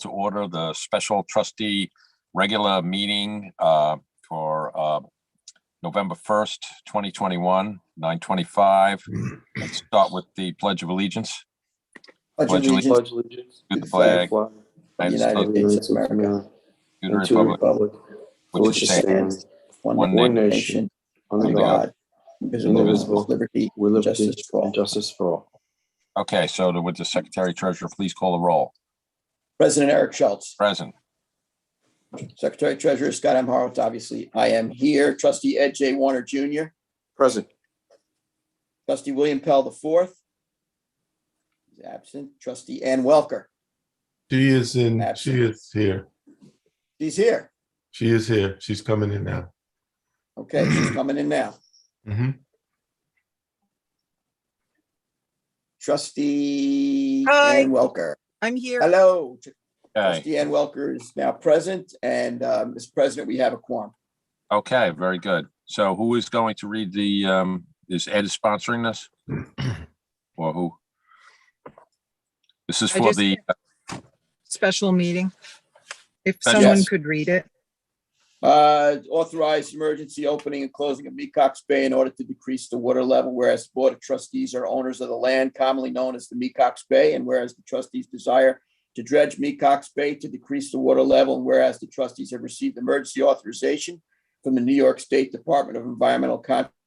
To order the special trustee regular meeting for November 1st, 2021, 9:25. Let's start with the Pledge of Allegiance. Pledge allegiance To the flag of the United States of America, and to the republic which stands one nation, under God, indivisible, with liberty and justice for all. Okay, so would the Secretary Treasurer please call the roll? President Eric Schultz. Present. Secretary Treasurer Scott M. Horowitz, obviously I am here. Trustee Ed J. Warner Jr. Present. Trustee William Pell IV. He's absent. Trustee Ann Welker. She is in. Absent. She is here. She's here. She is here. She's coming in now. Okay, she's coming in now. Mhm. Trustee Hi. Ann Welker. I'm here. Hello. Okay, Trustee Ann Welker is now present, and Mr. President, we have a quorum. okay, very good. So who is going to read the, is Ed sponsoring this? Or who? This is I for just- the, Special meeting. If Yes. someone could read it. Authorized emergency opening and closing of Mecox Bay in order to decrease the water level, whereas the Board of Trustees are owners of the land commonly known as the Mecox Bay, and whereas the trustees desire to dredge Mecox Bay to decrease the water level, and whereas the trustees have received emergency authorization from the New York State Department of Environmental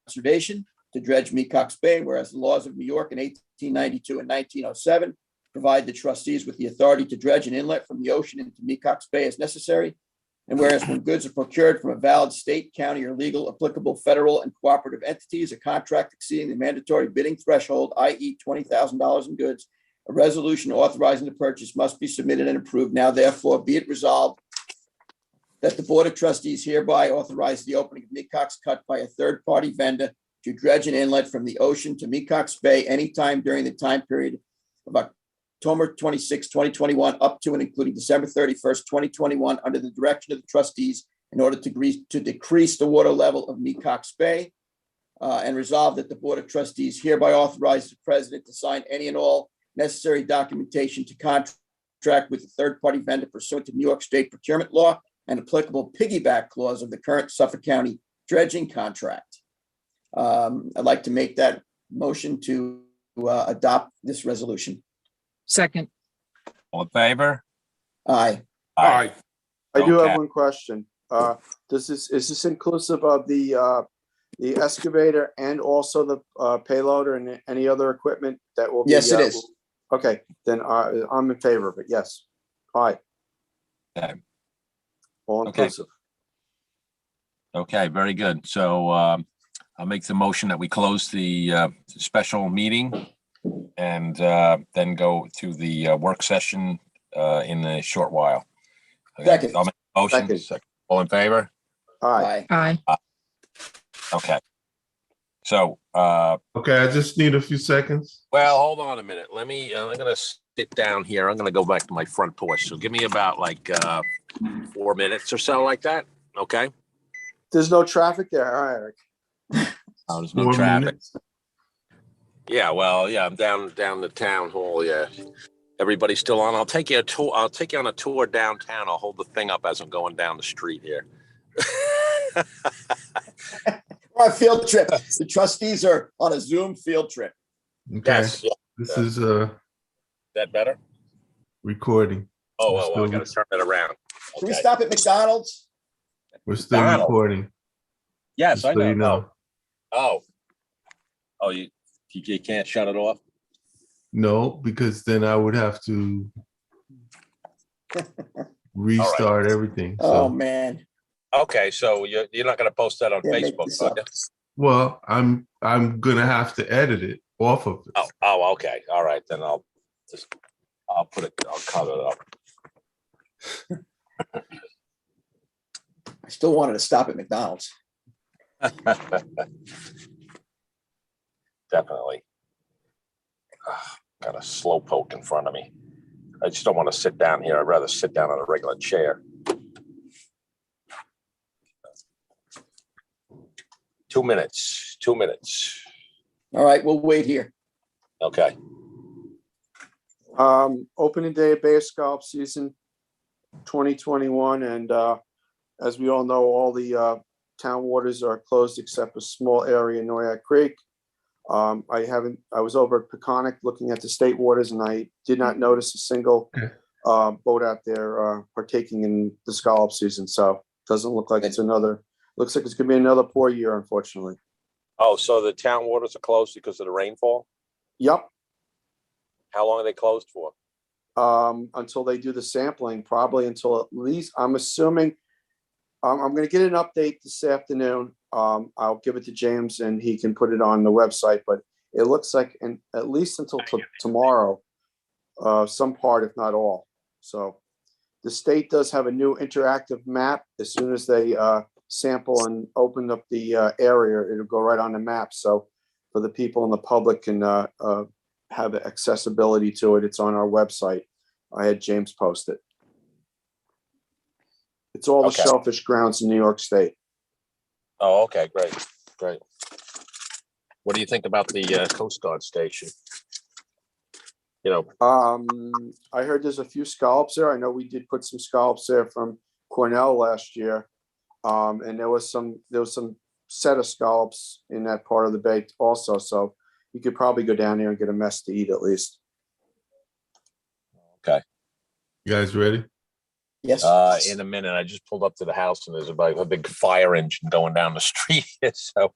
Conservation to dredge Mecox Bay, and whereas the laws of New York in 1892 and 1907 provide the trustees with the authority to dredge an inlet from the ocean into Mecox Bay as necessary. And whereas when goods are procured from a valid state, county, or legal applicable federal and cooperative entities, a contract exceeding the mandatory bidding threshold, i.e. $20,000 in goods, a resolution authorizing the purchase must be submitted and approved. Now therefore be it resolved that the Board of Trustees hereby authorize the opening of Mecox Cut by a third-party vendor to dredge an inlet from the ocean to Mecox Bay anytime during the time period of October 26, 2021, up to and including December 31st, 2021, under the direction of the trustees in order to decrease the water level of Mecox Bay, and resolve that the Board of Trustees hereby authorizes the president to sign any and all necessary documentation to contract with the third-party vendor pursuant to New York State procurement law and applicable piggyback clause of the current Suffolk County dredging contract. I'd like to make that motion to adopt this resolution. Second. all in favor? Aye. I do Okay. have one question. Is this inclusive of the excavator and also the payloader and any other equipment that will be? Yes, it is. Okay, then I'm in favor of it. Yes. Aye. Okay. All Okay. inclusive. Okay, very good. So I'll make the motion that we close the special meeting and then go to the work session in a short while. Okay, Second. I'll make a motion. Second. All in favor? Aye. Aye. Aye. Okay. So, Okay, I just need a few seconds. well, hold on a minute. Let me, I'm gonna sit down here. I'm gonna go back to my front porch. So give me about like 4 minutes or so like that. Okay? There's no traffic there, huh, Eric? Oh, there's no 4 traffic. minutes. Yeah, well, yeah, I'm down the town hall. Yeah, everybody's still on. I'll take you a tour. I'll take you on a tour downtown. I'll hold the thing up as I'm going down the street here. We're on a field trip. The trustees are on a Zoom field trip. Okay, Yes. Yeah. this is That better? recording. Oh, We're well, I still- gotta turn it around. Can we Okay. stop at McDonald's? We're still Donald. recording. Yes, Just I so know. you know. Oh, you can't shut it off? No, because then I would have to restart everything. Oh, So, man. Okay, so you're not gonna post that on Can't make Facebook, this are up. you? well, I'm gonna have to edit it off of it. Oh, okay. All right, then I'll put it, I'll cut it up. I still wanted to stop at McDonald's. Definitely. Got a slow poke in front of me. I just don't want to sit down here. I'd rather sit down on a regular chair. 2 minutes, 2 minutes. All right, we'll wait here. Okay. Opening day of Bay Scalp season 2021. And as we all know, all the town waters are closed except a small area in Noyak Creek. I was over at Peconic looking at the state waters, and I did not notice a single boat out there partaking in the scallop season. So it doesn't look like looks like it's gonna be another poor year, unfortunately. Oh, so the town waters are closed because of the rainfall? Yep. How long are they closed for? Until they do the sampling, probably until at least, I'm assuming, I'm gonna get an update this afternoon. I'll give it to James and he can put it on the website, but it looks like at least until tomorrow, some part, if not all. So the state does have a new interactive map. As soon as they sample and open up the area, it'll go right on the map. So for the people in the public can have accessibility to it. It's on our website. I had James post it. It's all the Okay. shellfish grounds in New York State. Oh, okay, great. What do you think about the Coast Guard station? You know, I heard there's a few scallops there. I know we did put some scallops there from Cornell last year. And there was some set of scallops in that part of the bay also. So you could probably go down there and get a mess to eat at least. okay. You guys ready? Yes. In a minute, I just pulled up to the house and there's about a big fire engine going down the street. So,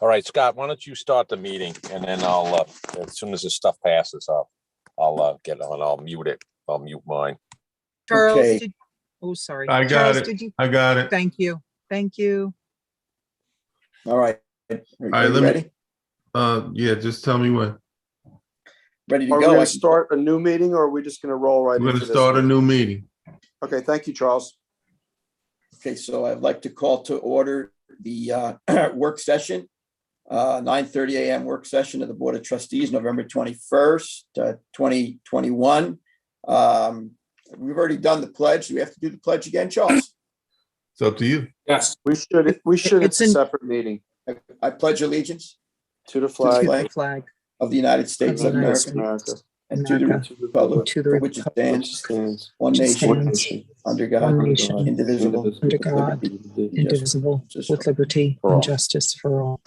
all right, Scott, why don't you start the meeting and then I'll, as soon as the stuff passes, I'll get on. I'll mute it. I'll mute mine. Charles, Okay. sorry. I got Charles, it. did you? I got it. Thank you. Thank you. All right. right, Are you let me- ready? Yeah, just tell me when. Ready to Are we go? going to start a new meeting or are we just going to roll right We're into gonna this? start a new meeting. Okay, thank you, Charles. Okay, so I'd like to call to order the work session, 9:30 a.m. work session of the Board of Trustees, November 21st, 2021. We've already done the pledge. Do we have to do the pledge again, Charles? It's up to you. Yes. We should, it's a in- separate meeting I pledge allegiance to the To flag flag the flag of the United States of United America States. America, and to the America, to the republic to the for which it republic which stands, stands one which nation, one stands nation, under one God, nation, indivisible, under God, indivisible, with liberty For all. and justice for all.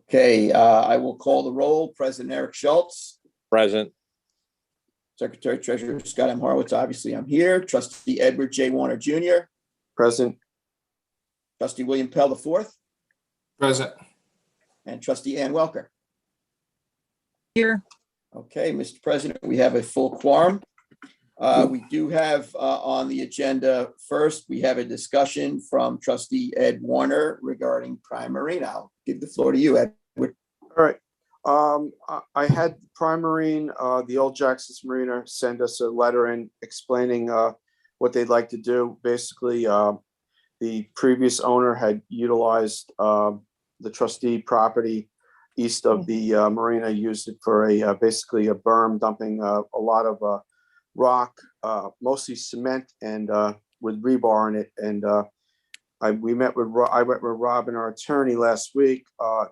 Okay, I will call the roll. President Eric Schultz, Present. Secretary Treasurer Scott M. Horowitz, obviously I'm here. Trustee Edward J. Warner Jr., present. Trustee William Pell IV, Present. and Trustee Ann Welker. Here, Okay, Mr. President, we have a full quorum. We do have on the agenda first, we have a discussion from Trustee Ed Warner regarding Prime Marine. I'll give the floor to you, Ed. All right. I had Prime Marine, the old Jackson's Marina, send us a letter in explaining what they'd like to do. Basically, the previous owner had utilized the trustee property east of the marina, used it for basically a berm, dumping a lot of rock, mostly cement, and with rebar in it. And I met with Rob and our attorney last week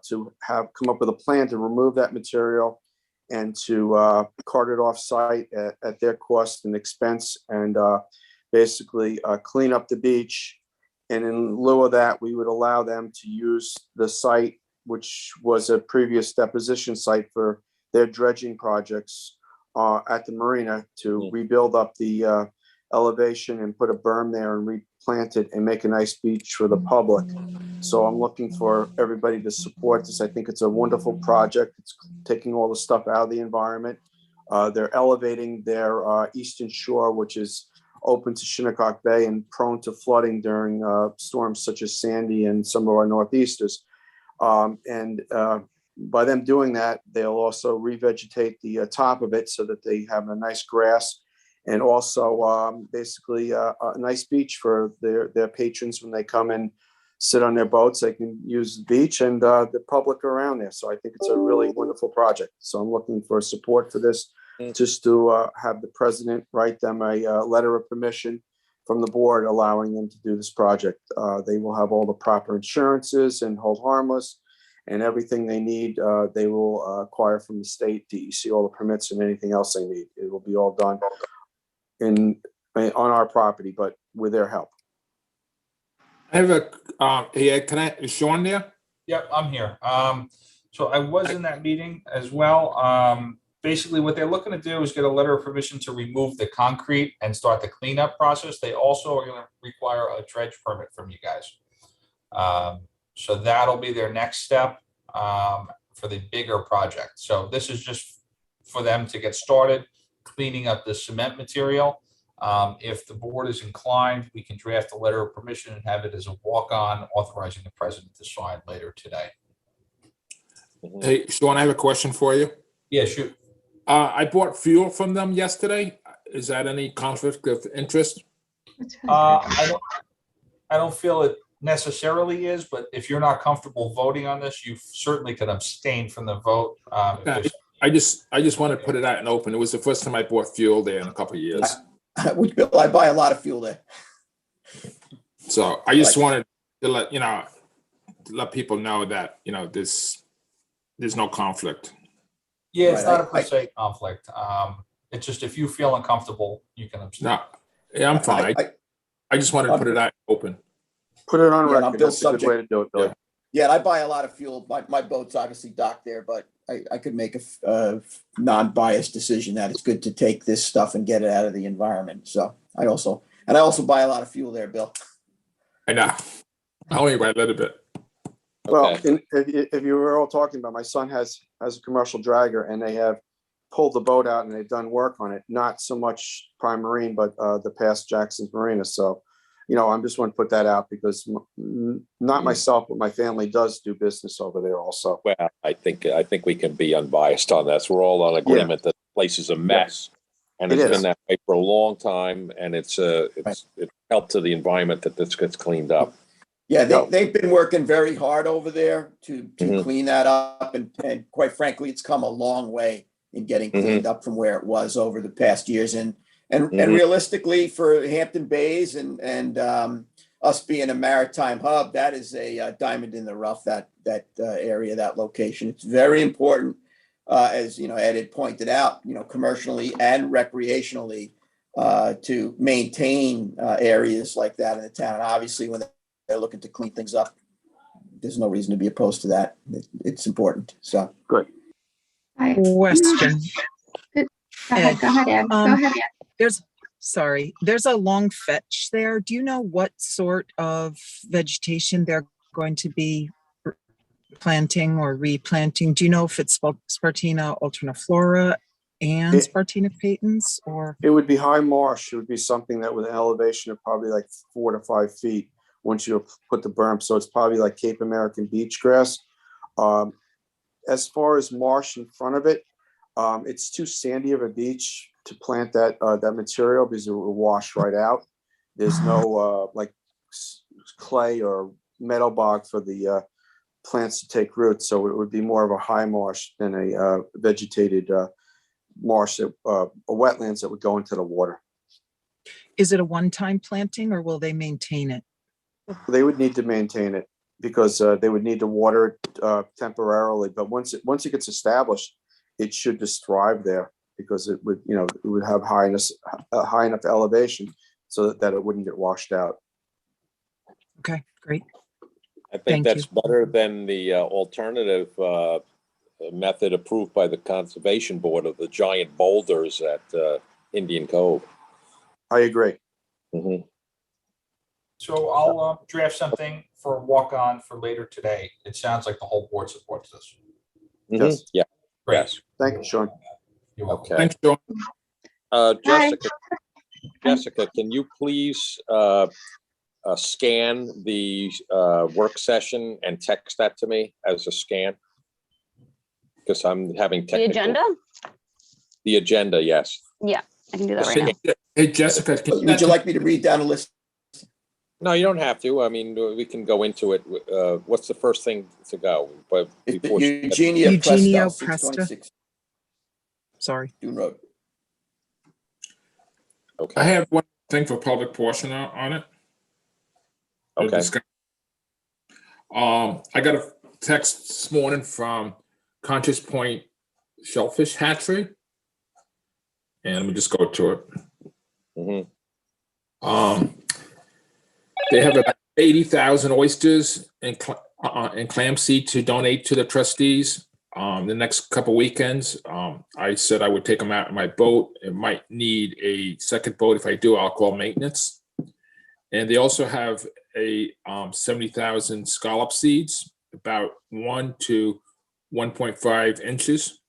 to come up with a plan to remove that material and to cart it off site at their cost and expense, and basically clean up the beach. And in lieu of that, we would allow them to use the site, which was a previous deposition site for their dredging projects at the marina, to rebuild up the elevation and put a berm there and replant it and make a nice beach for the public. So I'm looking for everybody to support this. I think it's a wonderful project. It's taking all the stuff out of the environment. They're elevating their eastern shore, which is open to Shinnecock Bay and prone to flooding during storms such as Sandy and some of our northeasters. And by them doing that, they'll also revegetate the top of it so that they have a nice grass, and also basically a nice beach for their patrons when they come and sit on their boats. They can use the beach and the public around there. So I think it's a really wonderful project. So I'm looking for support for this, just to have the president write them a letter of permission from the board allowing them to do this project. They will have all the proper insurances and hold harmless. and everything they need, they will acquire from the state, DEC, all the permits and anything else they need. It will be all done on our property, but with their help. I have a, yeah, is Sean there? Yep, I'm here. So I was in that meeting as well. Basically what they're looking to do is get a letter of permission to remove the concrete and start the cleanup process. They also are going to require a dredge permit from you guys. So that'll be their next step for the bigger project. So this is just for them to get started cleaning up the cement material. If the board is inclined, we can draft a letter of permission and have it as a walk-on authorizing the president to sign later today. Hey, Sean, I have a question for you. Yeah, shoot. I bought fuel from them yesterday. Is that any conflict of interest? I don't feel it necessarily is, but if you're not comfortable voting on this, you certainly can abstain from the vote. If there's- I just want to put it out and open. It was the first time I bought fuel there in a couple of years. Which, Bill, I buy a lot of fuel there. So I just wanted to let people know that, there's no conflict. Yeah, it's Right, not a per se conflict. It's just if you feel uncomfortable, you can abstain. No, yeah, I'm fine. I just wanted to put it out open. Put it on Yeah, and I'm record. Bill's That's a good way to do it, Billy. Yeah, and I buy a lot of fuel. My boat's obviously docked there, but I could make a non-biased decision that it's good to take this stuff and get it out of the environment. So I also buy a lot of fuel there, Bill. I know. Only by a little bit. Well, Okay. if you were all talking about, my son has a commercial dragger, and they have pulled the boat out and they've done work on it. Not so much Prime Marine, but the past Jackson's Marina. So, I'm just want to put that out because not myself, but my family does do business over there also. Well, I think we can be unbiased on this. We're all on agreement that the place is a mess. And It it's is. been that way for a long time, and it's helped to the environment that this gets cleaned up. Yeah, they've been working very hard over there to Mhm. clean that up, and quite frankly, it's come a long way in getting cleaned up from where it was over the past years. And realistically, for Hampton Bays and us being a maritime hub, that is a diamond in the rough. That area, that location, it's very important. As Ed had pointed out, commercially and recreationally, to maintain areas like that in the town. And obviously, when they're looking to clean things up, there's no reason to be opposed to that. It's important. So Good. Question. Go ahead, Ed. Go ahead, Ed. There's a long fetch there. Do you know what sort of vegetation they're going to be planting or replanting? Do you know if it's Spartina alterniflora and Spartina patens, or? It would be high marsh. It would be something that with an elevation of probably like 4 to 5 feet once you put the berm. So it's probably like Cape American beach grass. As far as marsh in front of it, it's too sandy of a beach to plant that material because it will wash right out. There's no clay or meadow bog for the plants to take root. So it would be more of a high marsh than a vegetated marsh, wetlands that would go into the water. Is it a one-time planting, or will they maintain it? They would need to maintain it because they would need to water it temporarily. But once it gets established, it should just thrive there because it would have high enough elevation so that it wouldn't get washed out. Okay, great. I think Thank that's you. better than the alternative method approved by the Conservation Board of the giant boulders at Indian Cove. I agree. Mhm. So I'll draft something for a walk-on for later today. It sounds like the whole board supports this. Mhm. Yes. Yeah. Great. Yes. Thank you, Sean. You're welcome. Okay. Thanks, Sean. Jessica, can you please scan the work session and text that to me as a scan? Because I'm having The technical. agenda? The agenda, yes. Yeah, I can do that right now. Hey, Jessica, would you like me to read down a list? No, you don't have to. I mean, we can go into it. What's the first thing to go? But before Eugenia Eugenio Presta, Presta. 626 Sorry. Dune Road. I okay. have one thing for public portion on it. Okay. I got text this morning from Conscious Point Shellfish Hatchery. And let me just go to it. They have about 80,000 oysters and clam seed to donate to the trustees. The next couple weekends, I said I would take them out in my boat. It might need a second boat. If I do, I'll call maintenance. And they also have a 70,000 scallop seeds, about 1 to 1.5 inches.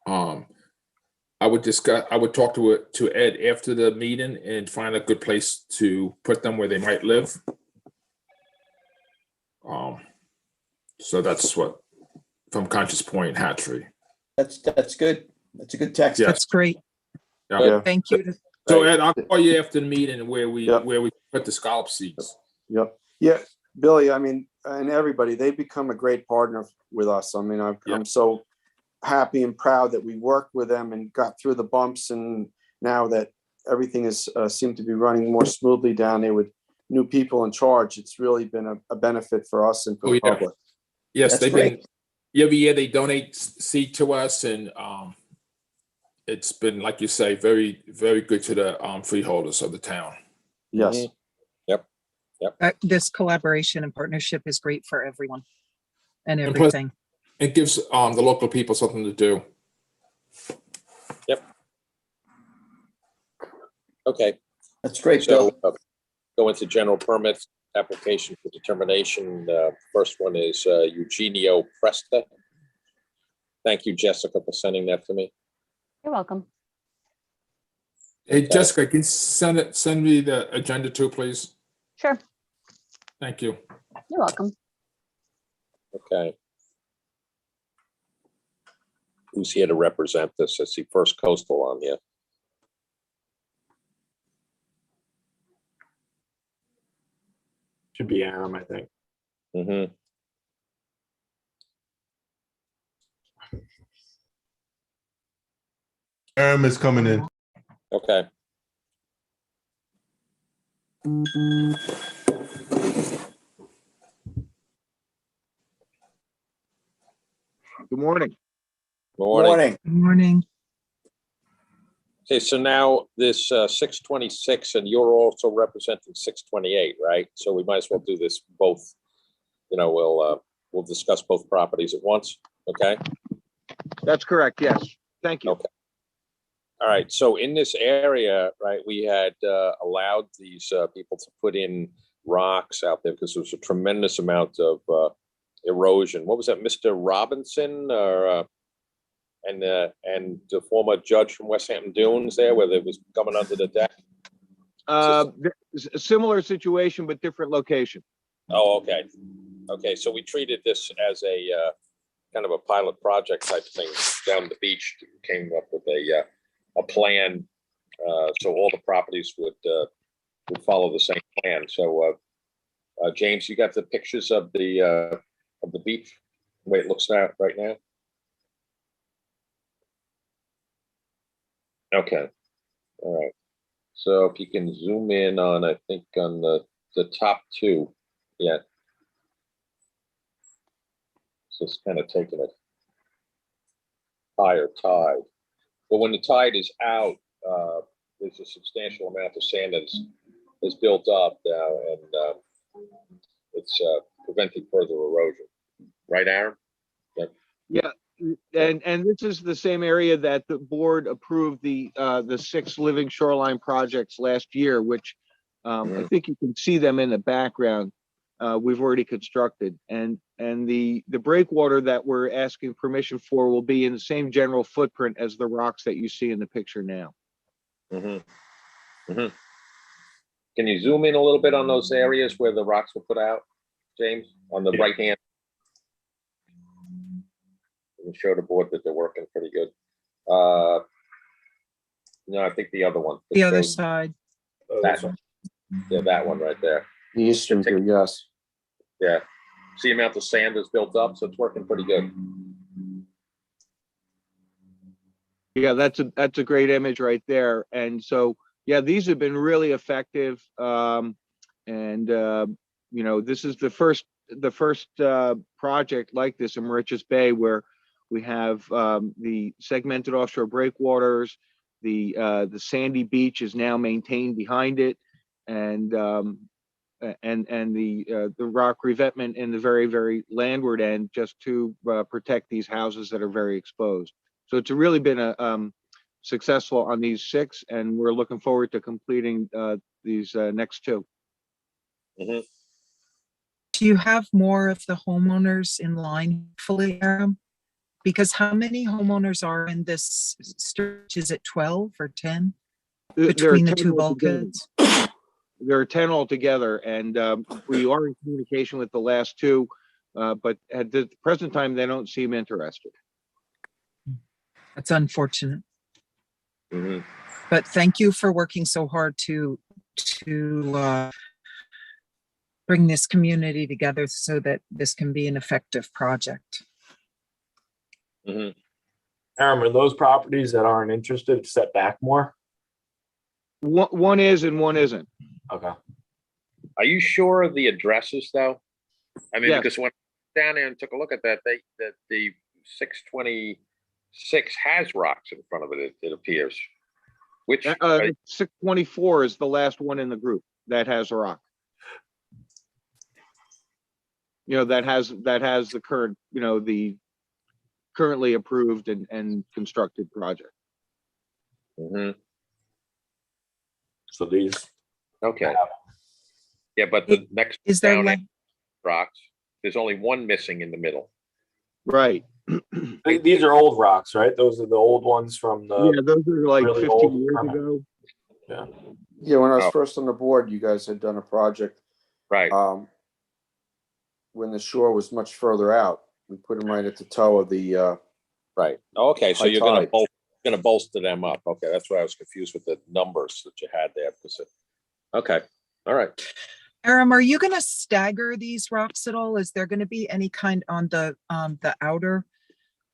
I would talk to Ed after the meeting and find a good place to put them where they might live. So that's what from Conscious Point Hatchery. That's good. That's a good text. Yes. That's great. Yeah. Thank you. So Ed, I'll call you after the meeting where we Yep. put the scallop seeds. Yep. Yeah, Billy, I mean, and everybody, they've become a great partner with us. I mean, I'm so happy and proud that we worked with them and got through the bumps. And now that everything is seemed to be running more smoothly down there with new people in charge, it's really been a benefit for us and for the public. Yes, That's they've great. been every year they donate seed to us, and it's been, like you say, very, very good to the freeholders of the town. Yes. This collaboration and partnership is great for everyone and And plus, everything. it gives the local people something to do. Okay, That's great, so Bill. go into general permits, application for determination. First one is Eugenio Presta. Thank you, Jessica, for sending that to me. You're welcome. Hey, Okay. Jessica, can you send me the agenda too, please? Sure. Thank you. You're welcome. Okay. Who's here to represent this? I see First Coastal on here. Should be Adam, I think. Mm-hmm. Aram is coming in. Okay. Good morning. Morning. Good morning. Okay, so now this 626, and you're also representing 628, right? So we might as well do this both. You know, we'll discuss both properties at once. Okay. That's correct. Yes. Thank you. Okay. All right. So in this area, right, we had allowed these people to put in rocks out there because there was a tremendous amount of erosion. What was that, Mr. Robinson, or and the former judge from West Hampton Dunes there, where it was coming under the deck? A similar situation, but different location. Oh, okay. Okay, so we treated this as a kind of a pilot project type thing down the beach. Came up with a plan, so all the properties would follow the same plan. So, James, you got the pictures of the beach, the way it looks now, right now? Okay, all right. So if you can zoom in on, I think on the top two, yeah. Just kind of taking it higher tide. But when the tide is out, there's a substantial amount of sand that's built up now, and it's preventing further erosion. Right, Aaron? Yep. Yeah. And this is the same area that the board approved the 6 living shoreline projects last year, which I think you can see them in the background. We've already constructed, and the breakwater that we're asking permission for will be in the same general footprint as the rocks that you see in the picture now. Mm-hmm. Mm-hmm. Can you zoom in a little bit on those areas where the rocks were put out, James, on the right hand? And show the board that they're working pretty good. No, I think the other one. The other side. That one. Yeah, that one right there. The eastern view, yes. Yeah. See the amount of sand that's built up, so it's working pretty good. Yeah, that's a great image right there. And so, yeah, these have been really effective. You know, this is the first project like this in Mauritius Bay where we have the segmented offshore breakwaters, the sandy beach is now maintained behind it, and the rock revetment in the very, very landward end just to protect these houses that are very exposed. So it's really been a successful on these 6, and we're looking forward to completing these next 2. Mhm. Do you have more of the homeowners in line fully, Aram? Because how many homeowners are in this stretch? Is it 12 or 10 There are between the 10 two altogether. bulkheads? There are 10 altogether, and we are in communication with the last 2, but at the present time, they don't seem interested. That's unfortunate. Mhm. But thank you for working so hard to bring this community together so that this can be an effective project. Mhm. Aram, are those properties that aren't interested set back more? One is and one isn't. Okay. Are you sure of the addresses though? I mean, Yes. because when I went down there and took a look at that, the 626 has rocks in front of it, it appears. Which, 624 is the last one in the group that has a rock. That has the current, the currently approved and constructed project. Mhm. So these, Okay. Yeah, but the next Is there down like, rocks, there's only one missing in the middle. Right. these are old rocks, right? Those are the old ones from the. Yeah, those are like really 15 old years permit. ago. Yeah. Yeah, when I was Oh. first on the board, you guys had done a project Right. when the shore was much further out. We put them right at the toe of the Right. Okay, so high you're tide. gonna bolster them up. Okay, that's why I was confused with the numbers that you had there. Okay, all right. Aram, are you going to stagger these rocks at all? Is there going to be any kind on the outer?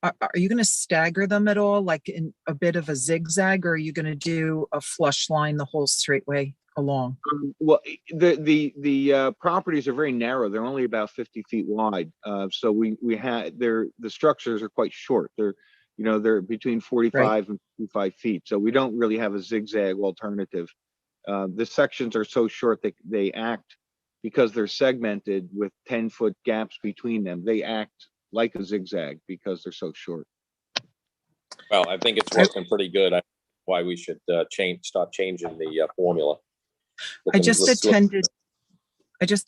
Are you going to stagger them at all, like in a bit of a zigzag, or are you going to do a flush line the whole straight way along? Well, the properties are very narrow. They're only about 50 feet wide. So we had the structures are quite short. They're between 45 and 55 feet. So we don't really have a zigzag alternative. The sections are so short that they act, because they're segmented with 10-foot gaps between them. They act like a zigzag because they're so short. Well, I think it's working pretty good. Why we should start changing the formula. I just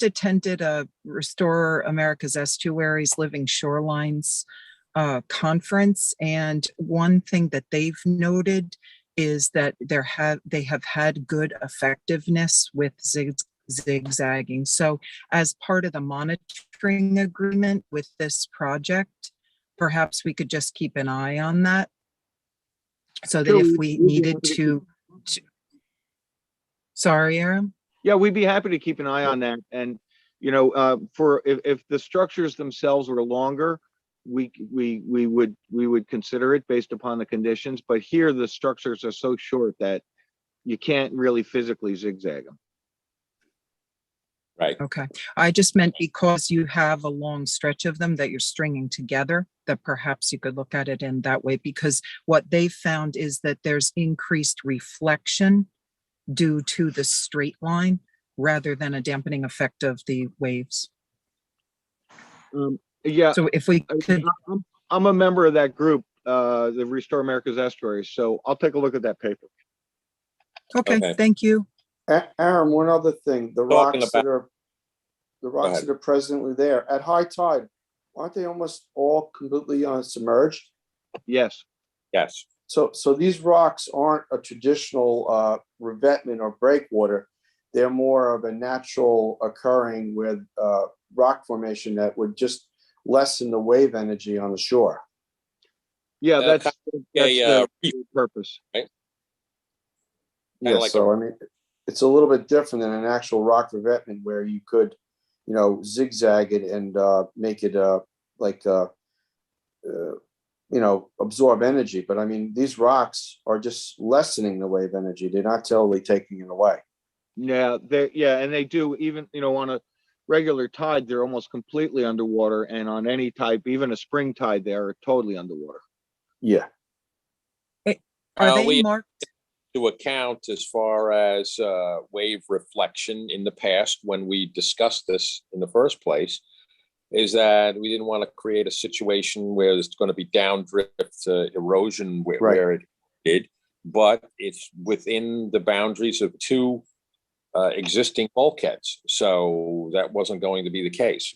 attended a Restore America's Estuaries Living Shorelines conference, and one thing that they've noted is that they have had good effectiveness with zigzagging. So as part of the monitoring agreement with this project, perhaps we could just keep an eye on that, so that if we needed to sorry, Aram? Yeah, we'd be happy to keep an eye on that. And, for if the structures themselves were longer, we would consider it based upon the conditions. But here, the structures are so short that you can't really physically zigzag them. Right. Okay. I just meant because you have a long stretch of them that you're stringing together, that perhaps you could look at it in that way, because what they found is that there's increased reflection due to the straight line rather than a dampening effect of the waves. Yeah. So if we could, I'm a member of that group, the Restore America's Estuaries, so I'll take a look at that paper. okay. Thank you. Aaron, one other thing, the rocks that are presently there at high tide, aren't they almost all completely submerged? Yes. Yes. So these rocks aren't a traditional revetment or breakwater. They're more of a natural occurring with rock formation that would just lessen the wave energy on the shore. Yeah, that's the purpose. Right? Yeah, like so I mean, it's a little bit different than an actual rock revetment where you could, zigzag it and make it absorb energy. But I mean, these rocks are just lessening the wave energy. They're not totally taking it away. Yeah, and they do even, on regular tide, they're almost completely underwater, and on any type, even a spring tide, they're totally underwater. Yeah. Are they we marked? to account as far as wave reflection in the past when we discussed this in the first place is that we didn't want to create a situation where there's going to be downdrift erosion where it did, but it's within the boundaries of two existing bulkheads. So that wasn't going to be the case.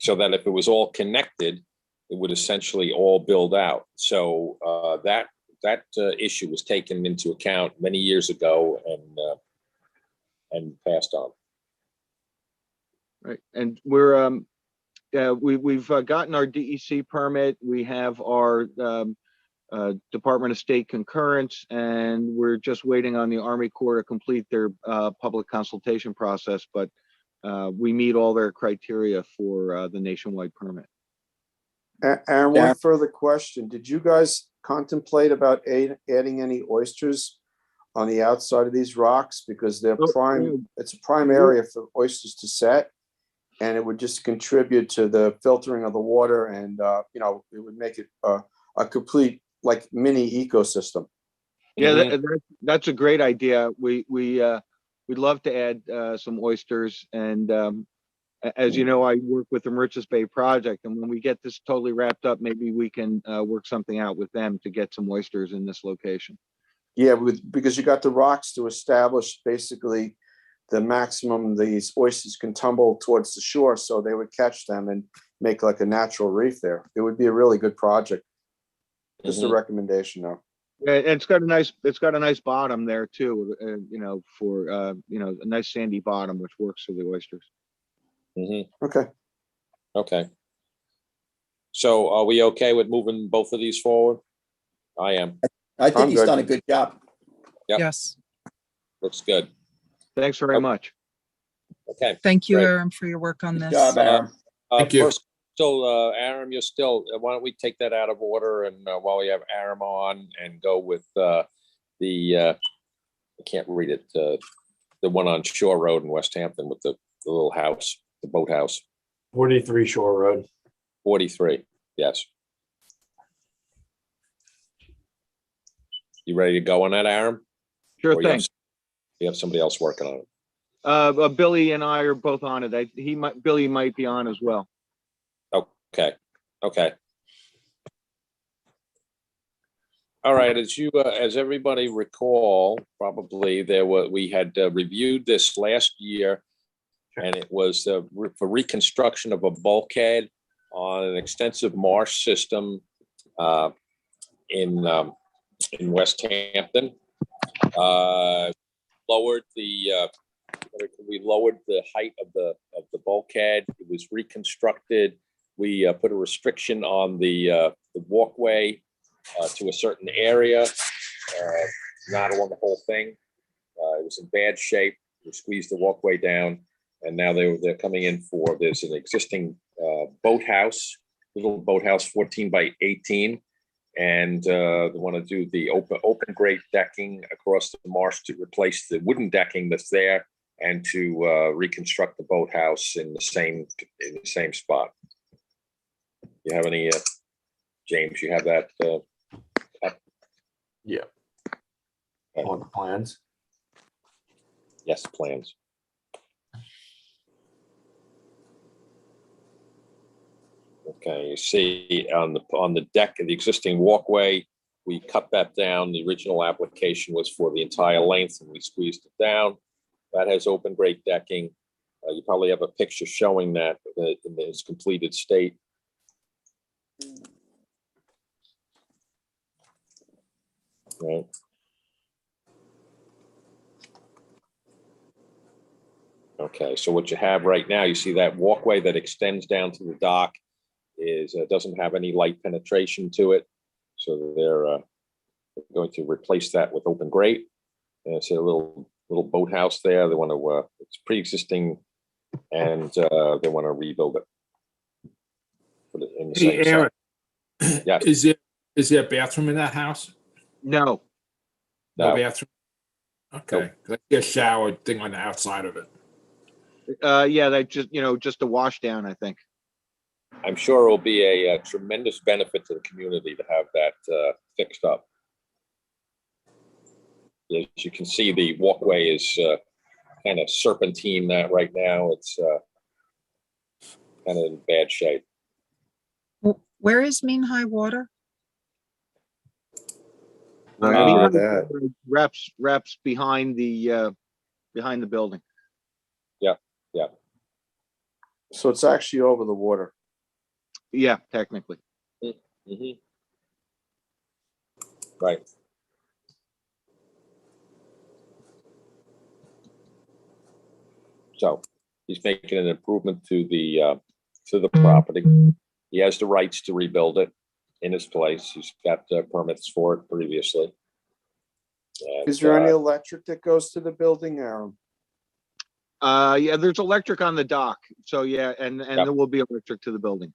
So that if it was all connected, it would essentially all build out. So that issue was taken into account many years ago and passed on. Right, and we've gotten our DEC permit. We have our Department of State concurrence, and we're just waiting on the Army Corps to complete their public consultation process. But we meet all their criteria for the nationwide permit. And one further question: did you guys contemplate about adding any oysters on the outside of these rocks, because they're prime? It's a prime area for oysters to set, and it would just contribute to the filtering of the water, and it would make it a complete like mini ecosystem. Yeah, that's a great idea. We'd love to add some oysters, and as you know, I work with the Mauritius Bay project, and when we get this totally wrapped up, maybe we can work something out with them to get some oysters in this location. Yeah, because you got the rocks to establish basically the maximum these oysters can tumble towards the shore, so they would catch them and make like a natural reef there. It would be a really good project. Just a recommendation, though. Yeah, it's got a nice bottom there too. For a nice sandy bottom, which works for the oysters. Okay. So are we okay with moving both of these forward? I am. I think he's done a good job. Yep. Yes. Looks good. Thanks very much. Okay. Thank you, Great. Aram, for your work on Good this. job, Aaron. Thank you. First, Aram, you're still, why don't we take that out of order, and while we have Aram on, and go with I can't read it, the one on Shore Road in West Hampton with the little house, the boathouse. 43 Shore Road. 43, yes. You ready to go on that, Aram? Sure Or thing. you have somebody else working on it? Billy and I are both on it. Billy might be on as well. Okay. All right. As everybody recall, probably we had reviewed this last year, and it was for reconstruction of a bulkhead on an extensive marsh system in West Hampton. We lowered the height of the bulkhead. It was reconstructed. We put a restriction on the walkway to a certain area, not on the whole thing. It was in bad shape. We squeezed the walkway down, and now they're coming in for, there's an existing boathouse, little boathouse, 14 by 18, and they want to do the open grate decking across the marsh to replace the wooden decking that's there, and to reconstruct the boathouse in the same spot. You have any, James? You have that? Yeah. On the plans. Yes, plans. Okay, you see on the deck of the existing walkway, we cut that down. The original application was for the entire length, and we squeezed it down. That has open grate decking. You probably have a picture showing that in its completed state. Right. Okay, so what you have right now, you see that walkway that extends down to the dock doesn't have any light penetration to it. So they're going to replace that with open grate. And it's a little boathouse there. They want to, it's pre-existing, and they want to rebuild it. Put it in the same Aaron, yeah. Is there a bathroom in that house? No. No bathroom? Okay. Let's get a shower thing on the outside of it. Yeah, that just a wash down, I think. I'm sure it will be a tremendous benefit to the community to have that fixed up. As you can see, the walkway is kind of serpentine that right now. It's kind of in bad shape. Where is mean high water? Behind that. Reps behind the building. Yeah, yeah. So it's actually over the water. Yeah, technically. Mm-hmm. Right. So he's making an improvement to the property. He has the rights to rebuild it in his place. He's got permits for it previously. And, Is there any electric that goes to the building, Aaron? Yeah, there's electric on the dock. So yeah, and there will be electric to the building.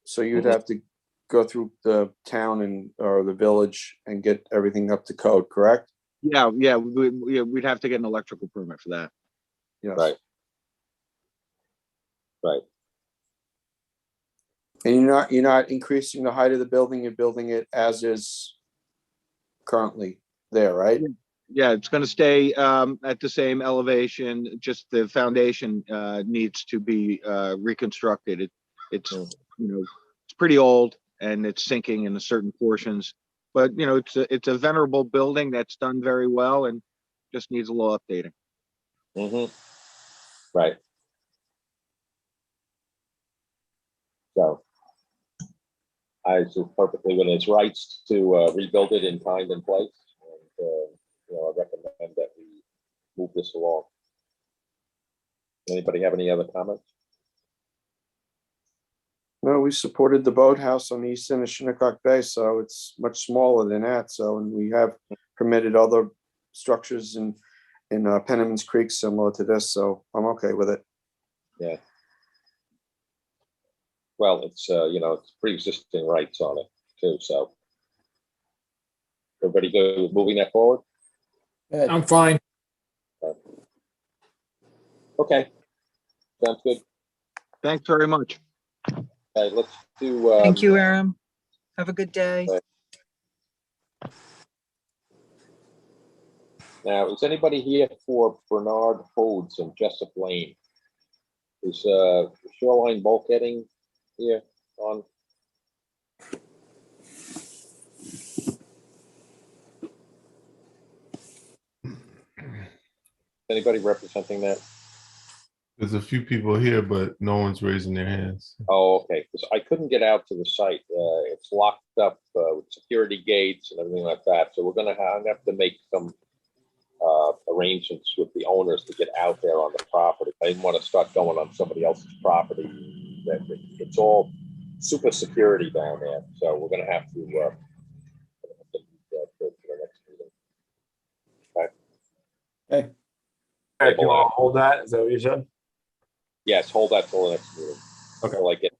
So you'd have to go through the town or the village and get everything up to code, correct? Yeah, we'd have to get an electrical permit for that. Yes. Right. Right. And you're not increasing the height of the building, you're building it as is currently there, right? Yeah, it's going to stay at the same elevation, just the foundation needs to be reconstructed. It's it's pretty old and it's sinking in certain portions, but it's a venerable building that's done very well and just needs a little updating. Mm-hmm. Right. So I was perfectly within his rights to rebuild it in kind and place. And, I recommend that we move this along. Anybody have any other comments? No, we supported the boathouse on the east end of Shinnecock Bay, so it's much smaller than that. So, and we have permitted other structures in Penniman's Creek similar to this, so I'm okay with it. Yeah. Well, it's it's pre-existing rights on it too. So, everybody good with moving that forward? I'm fine. Okay. Sounds good. Thanks very much. Okay, let's do. Thank you, Aaron. Have a good day. Now, is anybody here for Bernard Hodes and Jessup Lane? Is shoreline bulkheading here on? Anybody representing that? There's a few people here, but no one's raising their hands. Oh, okay. Because I couldn't get out to the site. It's locked up with security gates and everything like that. So we're gonna have to make some arrangements with the owners to get out there on the property. I didn't want to start going on somebody else's property. It's all super security down there. So we're gonna have to go to the next meeting. Okay. Hey. Do you want to hold that? Is that what you said? Yes, hold that till the next meeting. Okay. I'll get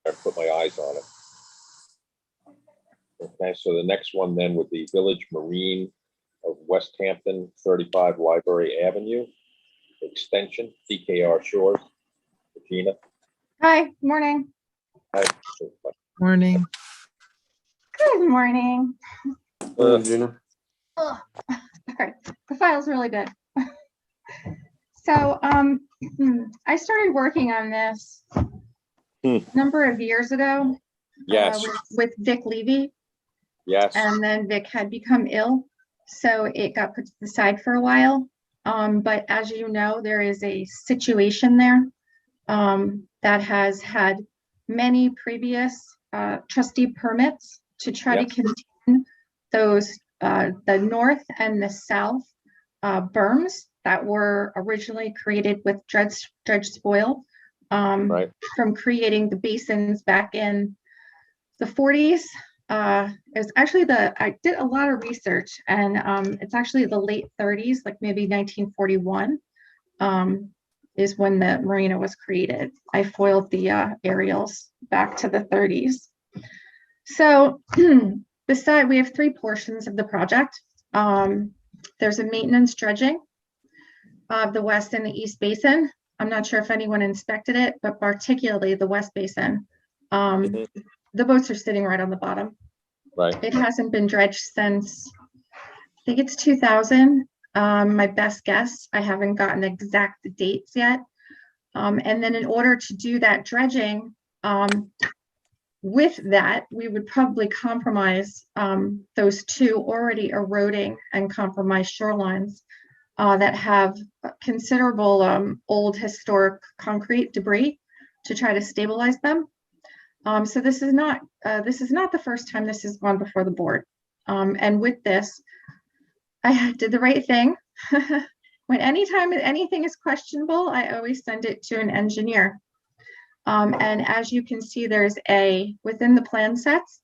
there, put my eyes on it. Okay, so the next one then would be Village Marine of West Hampton, 35 Library Avenue, extension, DKR Shores. Regina. Hi, morning. Hi. Morning. Good morning. Regina. Oh, sorry, the file's really big. So I started working on this a number of years ago. Yes. With Vic Levy. Yes. And then Vic had become ill, so it got put to the side for a while. But as you know, there is a situation there that has had many previous trustee permits to try to contain those the north and the south berms that were originally created with dredge spoil from creating the basins back in the 40s. It was actually I did a lot of research, and it's actually the late 30s, like maybe 1941 is when the marina was created. I foiled the aerials back to the 30s. So beside, we have three portions of the project. There's a maintenance dredging of the west and the east basin. I'm not sure if anyone inspected it, but particularly the West Basin. The boats are sitting right on the bottom. Right. It hasn't been dredged since, I think it's 2000. My best guess, I haven't gotten exact dates yet. And then in order to do that dredging, with that, we would probably compromise those two already eroding and compromised shorelines that have considerable old historic concrete debris to try to stabilize them. So this is not the first time this has gone before the board. And with this, I did the right thing. Anytime anything is questionable, I always send it to an engineer. And as you can see, there's within the plan sets,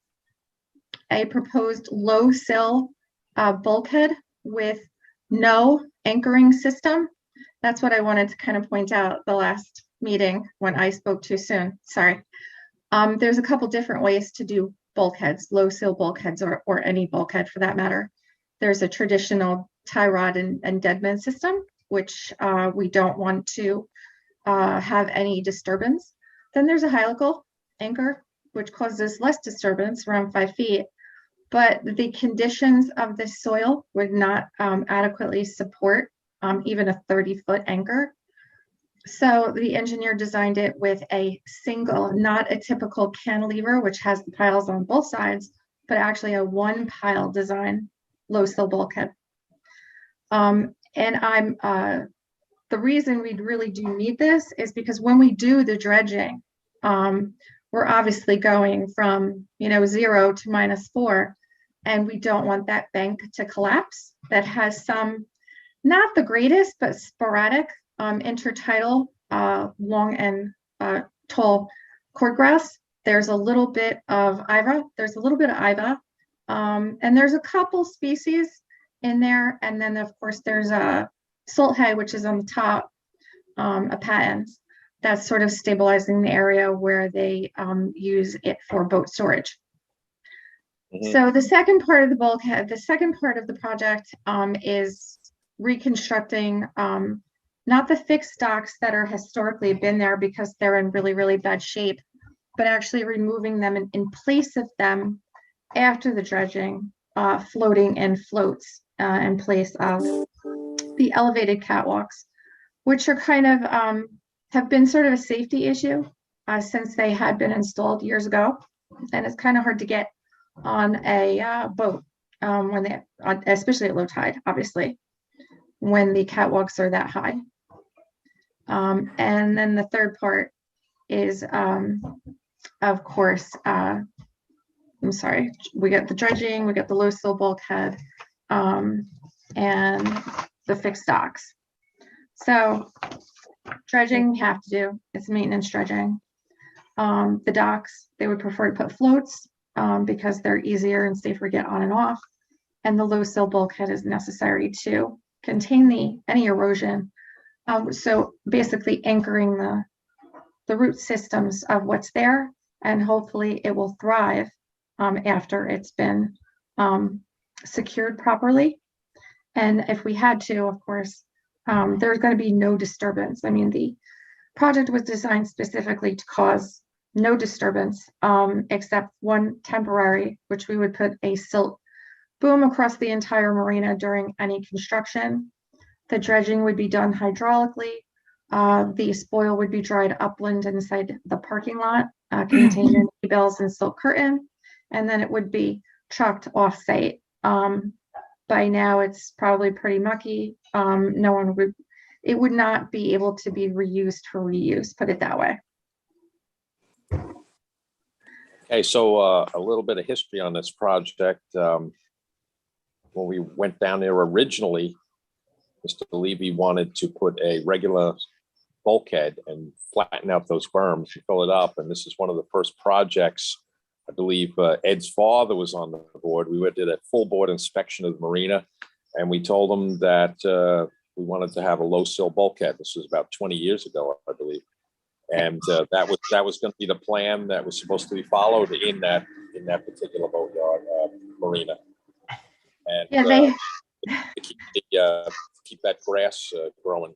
a proposed low sill bulkhead with no anchoring system. That's what I wanted to kind of point out the last meeting when I spoke too soon. Sorry. There's a couple different ways to do bulkheads, low sill bulkheads, or any bulkhead for that matter. There's a traditional tie rod and deadman system, which we don't want to have any disturbance. Then there's a helical anchor, which causes less disturbance, around 5 feet, but the conditions of the soil would not adequately support even a 30-foot anchor. So the engineer designed it with a single, not a typical cantilever, which has the piles on both sides, but actually a one pile design low sill bulkhead. And the reason we really do need this is because when we do the dredging, we're obviously going from 0 to -4, and we don't want that bank to collapse. That has some, not the greatest, but sporadic intertidal long and tall cordgrass. There's a little bit of IVA. And there's a couple species in there. And then of course there's a salt hay, which is on the top, a patent that's sort of stabilizing the area where they use it for boat storage. So the second part of the bulkhead, the second part of the project is reconstructing not the fixed docks that are historically been there because they're in really, really bad shape, but actually removing them in place of them after the dredging, floating in floats in place of the elevated catwalks, which are kind of have been sort of a safety issue since they had been installed years ago. And it's kind of hard to get on a boat when they, especially at low tide, obviously, when the catwalks are that high. And then the third part is, of course, I'm sorry, we got the dredging, we got the low sill bulkhead, and the fixed docks. So dredging we have to do, it's maintenance dredging. The docks, they would prefer to put floats because they're easier and safer to get on and off. And the low sill bulkhead is necessary to contain any erosion. So basically anchoring the root systems of what's there, and hopefully it will thrive after it's been secured properly. And if we had to, of course, there's going to be no disturbance. I mean, the project was designed specifically to cause no disturbance except one temporary, which we would put a silt boom across the entire marina during any construction. The dredging would be done hydraulically. The spoil would be dried upland inside the parking lot, contained in bales and silk curtain, and then it would be trucked off site. By now it's probably pretty mucky. It would not be able to be reused for reuse, put it that way. Okay, so a little bit of history on this project. When we went down there originally, Mr. Levy wanted to put a regular bulkhead and flatten out those berms and fill it up. And this is one of the first projects, I believe Ed's father was on the board. We did a full board inspection of the marina, and we told them that we wanted to have a low sill bulkhead. This was about 20 years ago, I believe. And that was going to be the plan that was supposed to be followed in that particular boatyard marina. And Yeah, to keep that grass growing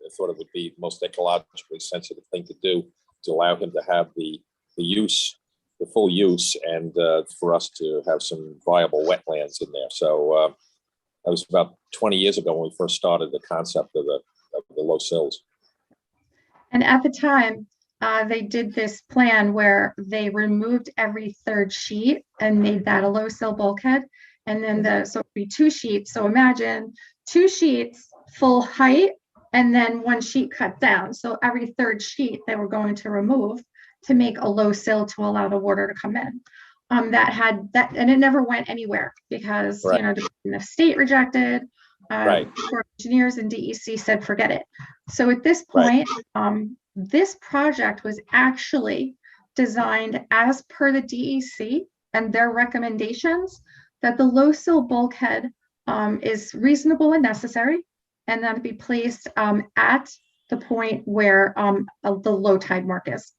I thought it would be the most ecologically sensitive thing to do, to allow him to have the use, the full use, and for us to have some viable wetlands in there. So that was about 20 years ago when we first started the concept of the low sills. And at the time, they did this plan where they removed every third sheet and made that a low sill bulkhead. And then so it'd be 2 sheets. So imagine 2 sheets full height and then 1 sheet cut down. So every third sheet they were going to remove to make a low sill to allow the water to come in. That had that, and it never went anywhere because, Right. you know, the state rejected, Right. Corps of Engineers and DEC said, forget it. So at this point, this project was actually designed as per the DEC and their recommendations that the low sill bulkhead is reasonable and necessary, and that it be placed at the point where the low tide mark is.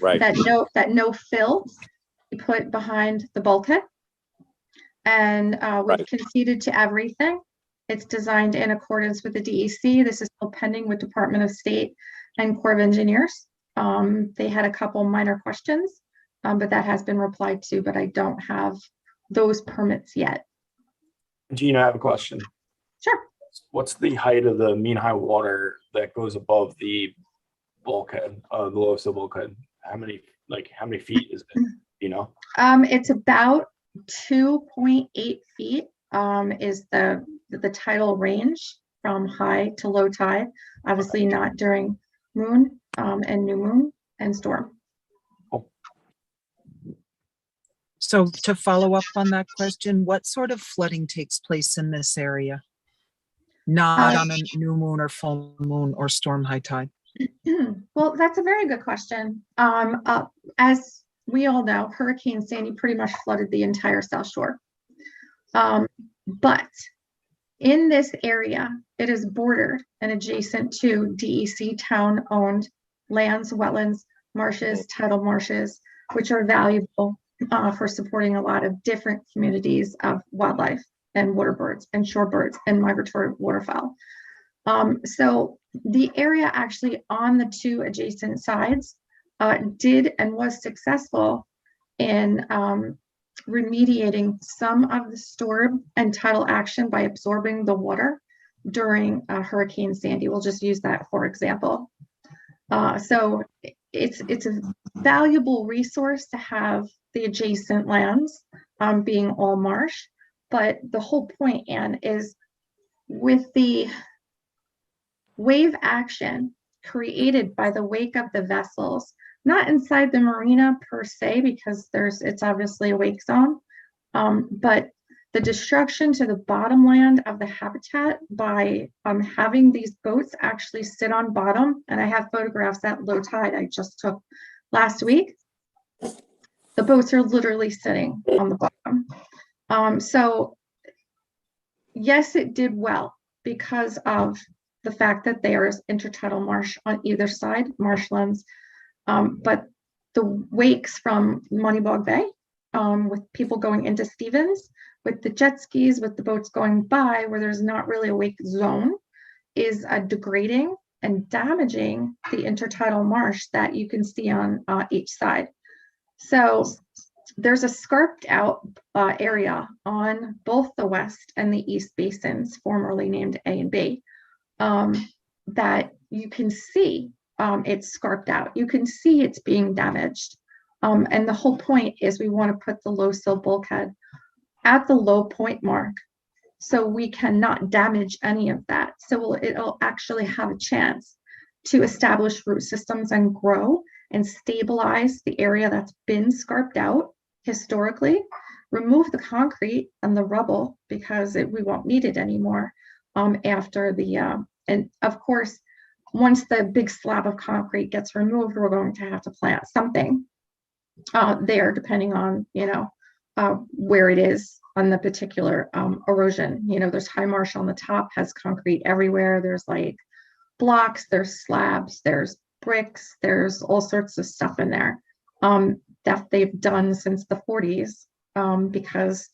Right. That no fill be put behind the bulkhead, and we've conceded to everything. It's designed in accordance with the DEC. This is still pending with Department of State and Corps of Engineers. They had a couple minor questions, but that has been replied to, but I don't have those permits yet. Gina, I have a question. Sure. What's the height of the mean high water that goes above the bulkhead, the low sill bulkhead? How many feet is it? You know? It's about 2.8 feet is the tidal range from high to low tide. Obviously not during moon and new moon and storm. So to follow up on that question, what sort of flooding takes place in this area? Not on a new moon or full moon or storm high tide. Well, that's a very good question. As we all know, Hurricane Sandy pretty much flooded the entire South Shore. But in this area, it is bordered and adjacent to DEC town-owned lands, wetlands, marshes, tidal marshes, which are valuable for supporting a lot of different communities of wildlife and water birds and shorebirds and migratory waterfowl. So the area actually on the 2 adjacent sides did and was successful in remediating some of the storm and tidal action by absorbing the water during Hurricane Sandy. We'll just use that for example. So it's a valuable resource to have the adjacent lands being all marsh. But the whole point, Anne, is with the wave action created by the wake of the vessels, not inside the marina per se, because it's obviously a wake zone, but the destruction to the bottom land of the habitat by having these boats actually sit on bottom. And I have photographs at low tide I just took last week. The boats are literally sitting on the bottom. So yes, it did well because of the fact that there is intertidal marsh on either side, marshlands. But the wakes from Moneybog Bay, with people going into Stevens, with the jet skis, with the boats going by where there's not really a wake zone, is degrading and damaging the intertidal marsh that you can see on each side. So there's a scarped out area on both the west and the east basins, formerly named A and B, that you can see it's scarped out. You can see it's being damaged. And the whole point is we want to put the low sill bulkhead at the low point mark so we cannot damage any of that. So it'll actually have a chance to establish root systems and grow and stabilize the area that's been scarped out historically, remove the concrete and the rubble because we won't need it anymore after the, and of course, once the big slab of concrete gets removed, we're going to have to plant something there, depending on, where it is on the particular erosion. There's high marsh on the top, has concrete everywhere. There's like blocks, there's slabs, there's bricks, there's all sorts of stuff in there that they've done since the 40s because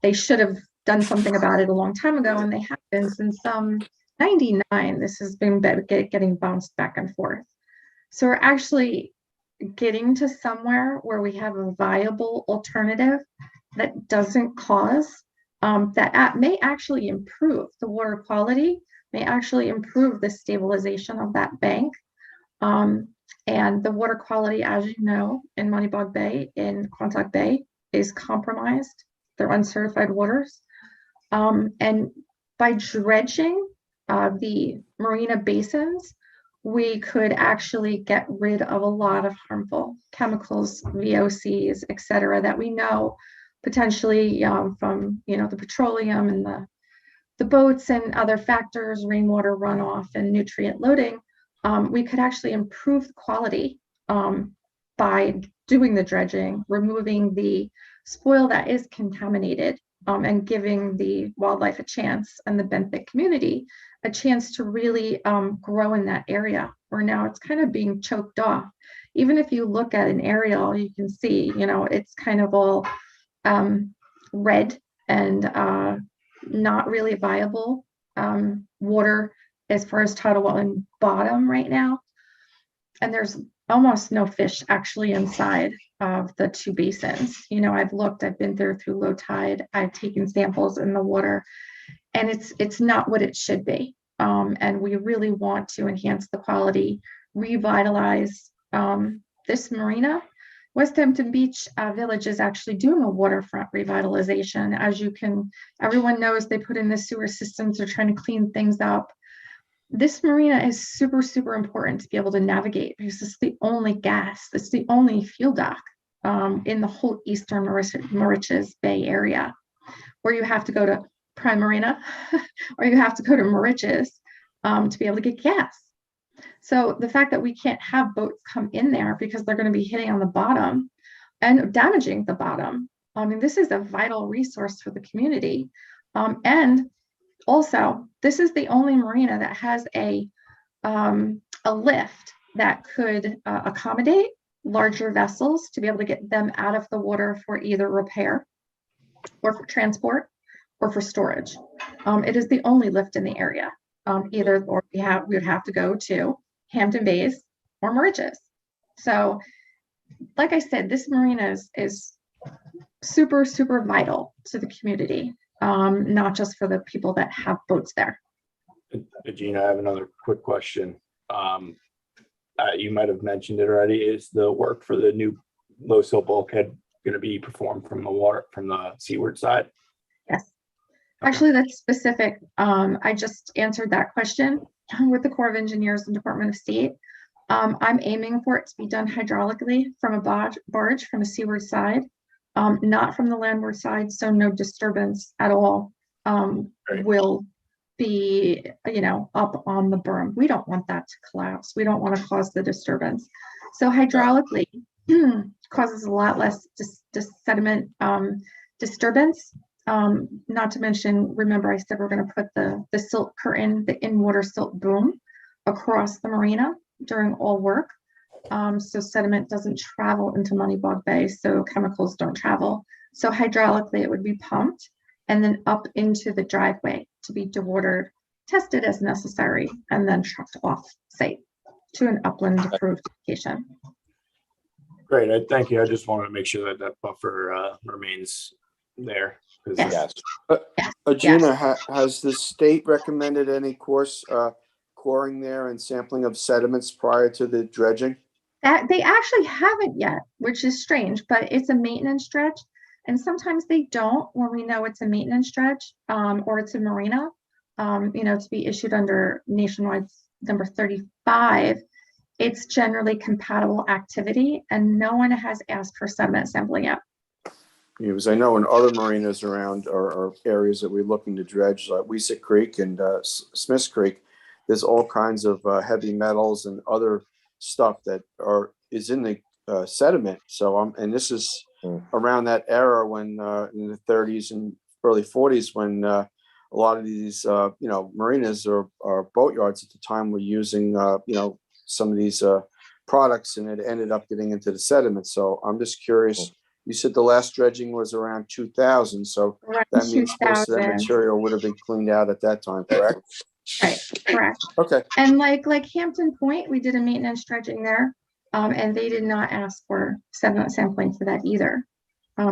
they should have done something about it a long time ago, and they haven't, and some '99, this has been getting bounced back and forth. So we're actually getting to somewhere where we have a viable alternative that doesn't cause, may actually improve the water quality, may actually improve the stabilization of that bank. And the water quality, as you know, in Moneybog Bay, in Quantock Bay, is compromised. They're uncertified waters. And by dredging the marina basins, we could actually get rid of a lot of harmful chemicals, VOCs, et cetera, that we know potentially from the petroleum and the boats and other factors, rainwater runoff and nutrient loading. We could actually improve the quality by doing the dredging, removing the spoil that is contaminated, and giving the wildlife a chance and the benthic community a chance to really grow in that area where now it's kind of being choked off. Even if you look at an aerial, you can see, it's kind of all red and not really viable water as far as tidal wetland bottom right now. And there's almost no fish actually inside of the two basins. I've been there through low tide, I've taken samples in the water, and it's not what it should be. And we really want to enhance the quality, revitalize this marina. West Hampton Beach Village is actually doing a waterfront revitalization. Everyone knows they put in the sewer systems, they're trying to clean things up. This marina is super, super important to be able to navigate because it's the only it's the only fuel dock in the whole Eastern Mauritius Bay area, where you have to go to Prime Marina or you have to go to Mauritius to be able to get gas. So the fact that we can't have boats come in there because they're going to be hitting on the bottom and damaging the bottom. This is a vital resource for the community. And also, this is the only marina that has a lift that could accommodate larger vessels to be able to get them out of the water for either repair or for transport or for storage. It is the only lift in the area. We would have to go to Hampton Bays or Mauritius. So, like I said, this marina is super, super vital to the community, not just for the people that have boats there. Gina, I have another quick question. You might have mentioned it already. Is the work for the new low sill bulkhead going to be performed from the seaward side? Yes. Actually, that's specific. I just answered that question with the Corps of Engineers and Department of State. I'm aiming for it to be done hydraulically from a barge from the seaward side, not from the landward side, so no disturbance at all will be, up on the berm. We don't want that to collapse. We don't want to cause the disturbance. So hydraulically causes a lot less sediment disturbance. Not to mention, remember I said we're going to put the silt curtain, the in-water silt boom across the marina during all work. So sediment doesn't travel into Moneybog Bay, so chemicals don't travel. So hydraulically it would be pumped and then up into the driveway to be dewatered, tested as necessary, and then trucked off site to an upland approved location. Great, thank you. I just wanted to make sure that buffer remains there. Yes. Gina, has the state recommended any coring there and sampling of sediments prior to the dredging? That they actually haven't yet, which is strange, but it's a maintenance dredge. And sometimes they don't when we know it's a maintenance dredge or it's a marina, to be issued under nationwide number 35. It's generally compatible activity and no one has asked for sediment sampling yet. Because I know in other marinas around or areas that we're looking to dredge, like Weesett Creek and Smiths Creek, there's all kinds of heavy metals and other stuff that is in the sediment. So and this is around that era when in the 30s and early 40s when a lot of these marinas or boatyards at the time were using some of these products, and it ended up getting into the sediment. So I'm just curious. You said the last dredging was around 2000, so Around that means most of that 2000. material would have been cleaned out at that time, correct? Right, correct. Okay, And like Hampton Point, we did a maintenance dredging there, and they did not ask for sediment sampling for that either.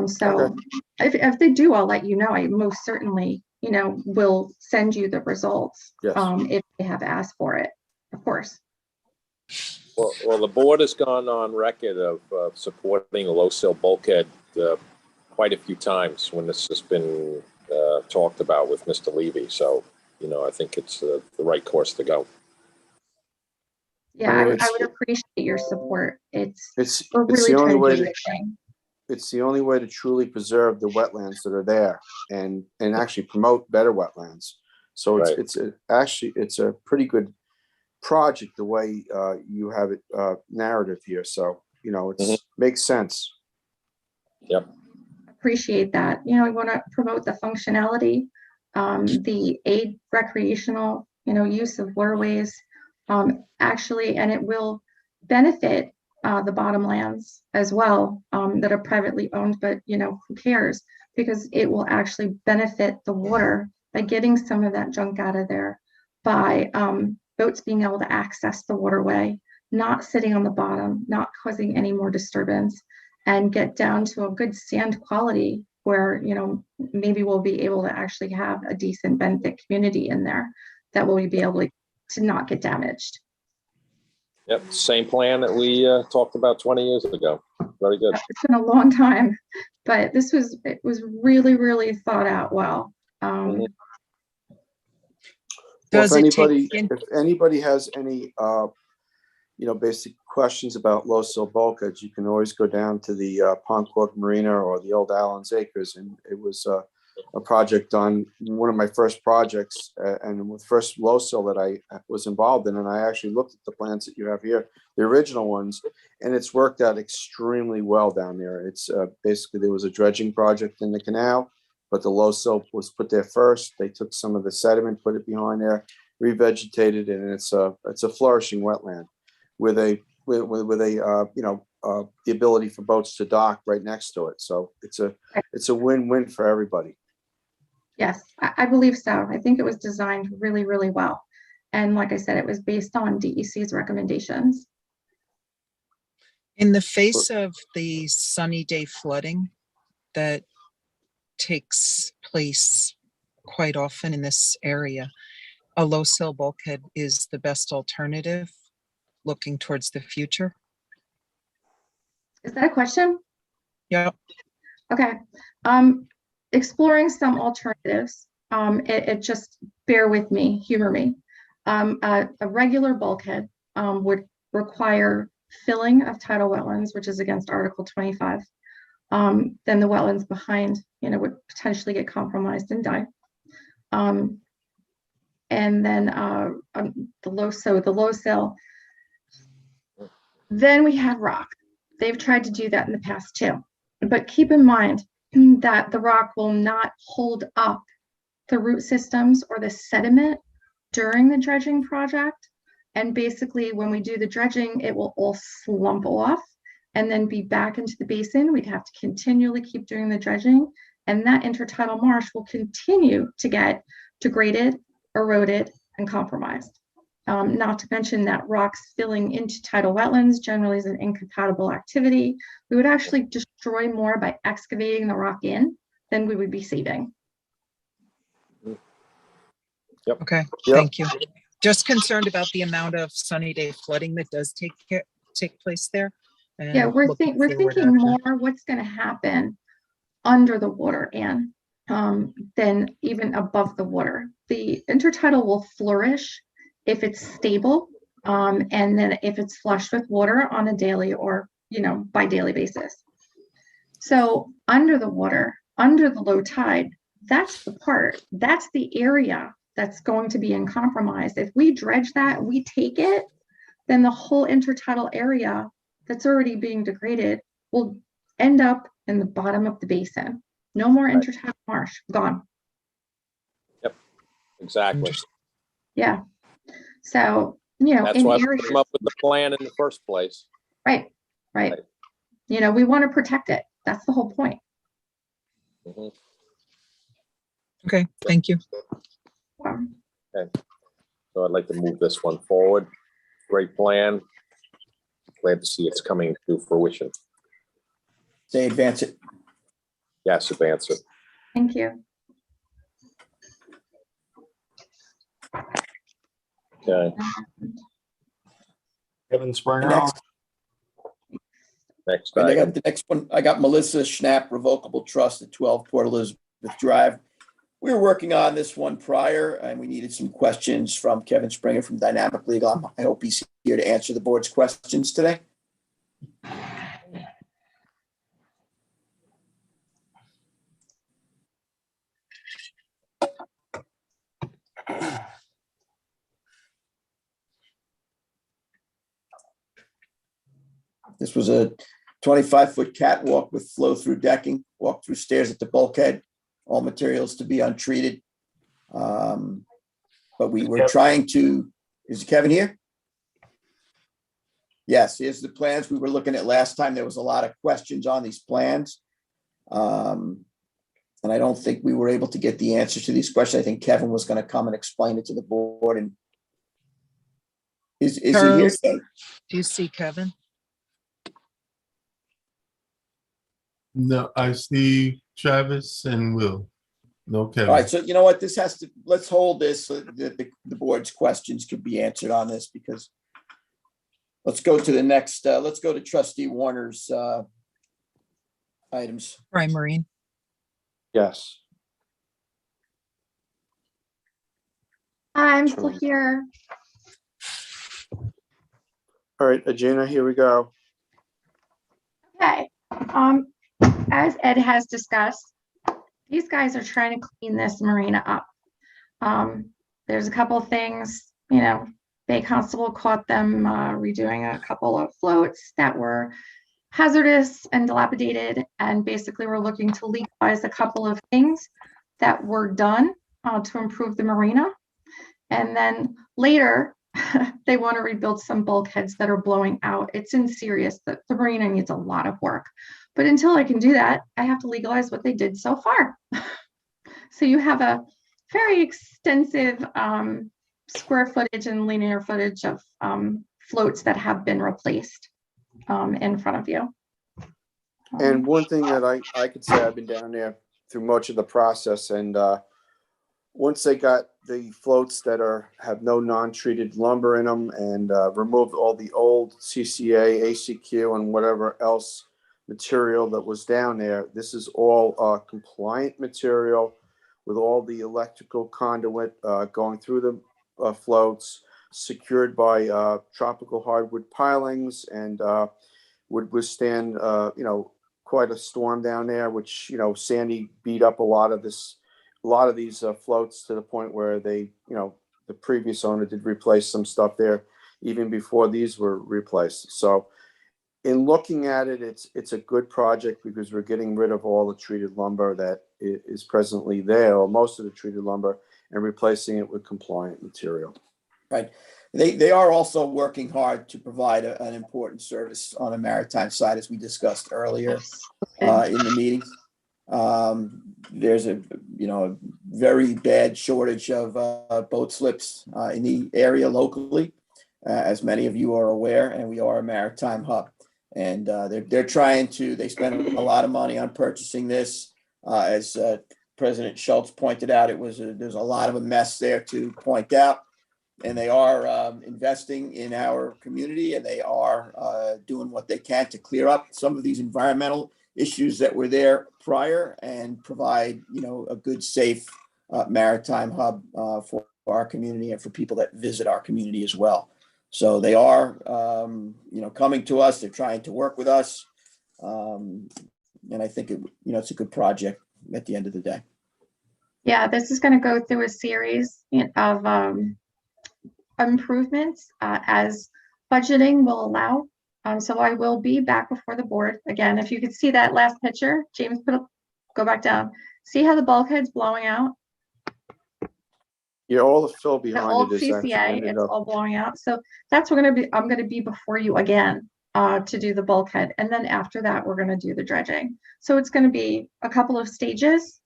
So if they do, I'll let you know. I most certainly, will send you the results. Yes. If they have asked for it, of course. Well, the board has gone on record of supporting a low sill bulkhead quite a few times when this has been talked about with Mr. Levy. So, I think it's the right course to go. Yeah, I mean, I would appreciate your support. It's the really only trying way to do to, the thing. it's the only way to truly preserve the wetlands that are there and actually promote better wetlands. So Right. it's a pretty good project the way you have it narrative here. So, makes sense. Yep. Appreciate that. I want to promote the functionality, the aid recreational, use of waterways, actually, and it will benefit the bottomlands as well, that are privately owned, but who cares? Because it will actually benefit the water by getting some of that junk out of there, by boats being able to access the waterway, not sitting on the bottom, not causing any more disturbance, and get down to a good sand quality where, maybe we'll be able to actually have a decent benthic community in there that will be able to not get damaged. Yep. Same plan that we talked about 20 years ago. Very good. It's been a long time, but it was really, really thought out well. Well, Does if it take anybody has any basic questions about low sill bulkheads, you can always go down to the Ponquag Marina or the old Allen's Acres. And it was a project done, one of my first projects, and the first low sill that I was involved in. And I actually looked at the plans that you have here, the original ones, and it's worked out extremely well down there. It's basically, there was a dredging project in the canal, but the low sill was put there first. They took some of the sediment, put it behind there, revegetated, and it's a flourishing wetland with the ability for boats to dock right next to it. So it's a win-win for everybody. Yes, I believe so. I think it was designed really, really well. And like I said, it was based on DEC's recommendations. In the face of the sunny day flooding that takes place quite often in this area, a low sill bulkhead is the best alternative looking towards the future. Is that a question? Yeah. Okay. Exploring some alternatives. It just bear with me, humor me. A regular bulkhead would require filling of tidal wetlands, which is against Article 25. Then the wetlands behind, would potentially get compromised and die. And then the low sill. Then we have rock. They've tried to do that in the past too. But keep in mind that the rock will not hold up the root systems or the sediment during the dredging project. And basically, when we do the dredging, it will all slump off and then be back into the basin. We'd have to continually keep doing the dredging. And that intertidal marsh will continue to get degraded, eroded, and compromised. Not to mention that rocks filling into tidal wetlands generally is an incompatible activity. We would actually destroy more by excavating the rock in than we would be saving. Yep. Okay, Yep. thank you. Just concerned about the amount of sunny day flooding that does take place there. And Yeah, we're looking forward thinking after. more what's going to happen under the water, Anne, than even above the water. The intertidal will flourish if it's stable, and then if it's flushed with water on a daily or by daily basis. So under the water, under the low tide, that's the area that's going to be in compromise. If we dredge that, we take it, then the whole intertidal area that's already being degraded will end up in the bottom of the basin. No more intertidal marsh, gone. Yep, exactly. Yeah. So, That's in why we areas, came up with the plan in the first place. right. We want to protect it. That's the whole point. Mhm. Okay, thank you. Wow. Okay. So I'd like to move this one forward. Great plan. Glad to see it's coming to fruition. Say advance it. Yes, advance it. Thank you. Okay, Kevin Springer. Next, next and I item. got the next one. I got Melissa Schnapp Revocable Trust at 12 Port Elizabeth Drive. We were working on this one prior, and we needed some questions from Kevin Springer from Dynamic Legal. I hope he's here to answer the board's questions today. This was a 25-foot catwalk with flow-through decking, walk through stairs at the bulkhead, all materials to be untreated. But we were trying to, is Kevin here? Yes, here's the plans we were looking at last time. There was a lot of questions on these plans. And I don't think we were able to get the answers to these questions. I think Kevin was going to come and explain it to the board. And is he here? Charles, do you see Kevin? No, I see Travis and Will. No Kevin. All right, so you know what, this has to, let's hold this so that the board's questions could be answered on this, because let's go to the next, let's go to Trustee Warner's items. Marine. Yes. I'm still here. All right, Agena, here we go. Okay. As Ed has discussed, these guys are trying to clean this marina up. There's a couple of things, you know, Bay Constable caught them redoing a couple of floats that were hazardous and dilapidated, and basically we're looking to legalize a couple of things that were done to improve the marina. And then later, they want to rebuild some bulkheads that are blowing out. It's in serious, the marina needs a lot of work. But until I can do that, I have to legalize what they did so far. So you have a very extensive square footage and linear footage of floats that have been replaced in front of you. And one thing that I could say, I've been down there through much of the process, and once they got the floats that have no non-treated lumber in them and removed all the old CCA, ACQ, and whatever else material that was down there, this is all compliant material with all the electrical conduit going through the floats, secured by tropical hardwood pilings, and would withstand quite a storm down there, which Sandy beat up a lot of these floats to the point where they the previous owner did replace some stuff there even before these were replaced. So in looking at it, it's a good project because we're getting rid of all the treated lumber that is presently there, or most of the treated lumber, and replacing it with compliant material. Right. They are also working hard to provide an important service on the maritime side, as we discussed earlier in the meetings. There's a very bad shortage of boat slips in the area locally, as many of you are aware, and we are a maritime hub. And they're trying to, they spend a lot of money on purchasing this. As President Schultz pointed out, there's a lot of a mess there to point out. And they are investing in our community, and they are doing what they can to clear up some of these environmental issues that were there prior and provide, a good, safe maritime hub for our community and for people that visit our community as well. So they are, coming to us. They're trying to work with us, and I think it's a good project at the end of the day. Yeah, this is going to go through a series of improvements as budgeting will allow. So I will be back before the board again. If you could see that last picture, James, go back down. See how the bulkhead's blowing out? Yeah, all the fill The behind old it is actually CCA, ended it's up. all blowing out. So that's I'm going to be before you again to do the bulkhead. And then after that, we're going to do the dredging. So it's going to be a couple of stages,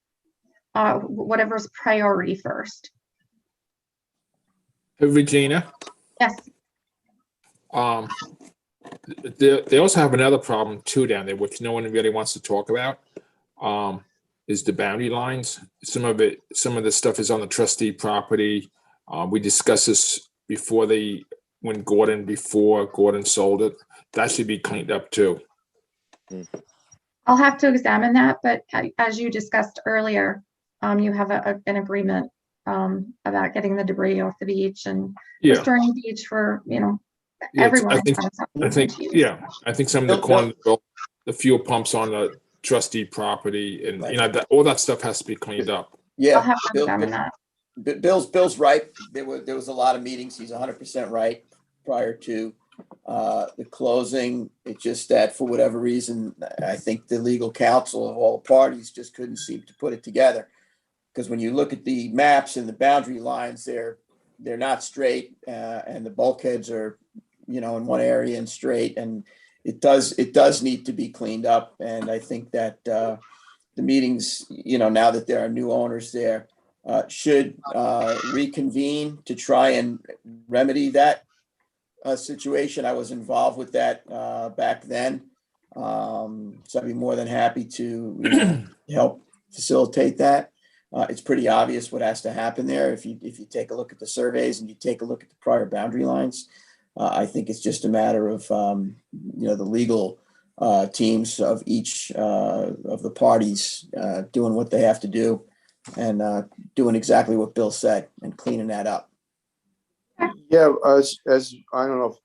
whatever's priority first. Hey, Regina, Yes. they also have another problem too down there, which no one really wants to talk about, is the boundary lines. Some of the stuff is on the trustee property. We discussed this before before Gordon sold it. That should be cleaned up too. I'll have to examine that, but as you discussed earlier, you have an agreement about getting the debris off the beach and Yeah, restoring the beach for, yeah, everyone. I think, I think some of the corner, the fuel pumps on the trustee property and, all that stuff has to be cleaned up. I'll Yeah, have to examine that. Bill's right. There was a lot of meetings. He's 100% right prior to the closing. It's just that for whatever reason, I think the legal counsel of all parties just couldn't seem to put it together. Because when you look at the maps and the boundary lines, they're not straight, and the bulkheads are, in one area and straight, and it does need to be cleaned up. And I think that the meetings, now that there are new owners there, should reconvene to try and remedy that situation. I was involved with that back then, so I'd be more than happy to help facilitate that. It's pretty obvious what has to happen there. If you take a look at the surveys and you take a look at the prior boundary lines, I think it's just a matter of the legal teams of each of the parties doing what they have to do and doing exactly what Bill said and cleaning that up. Yeah, as I don't know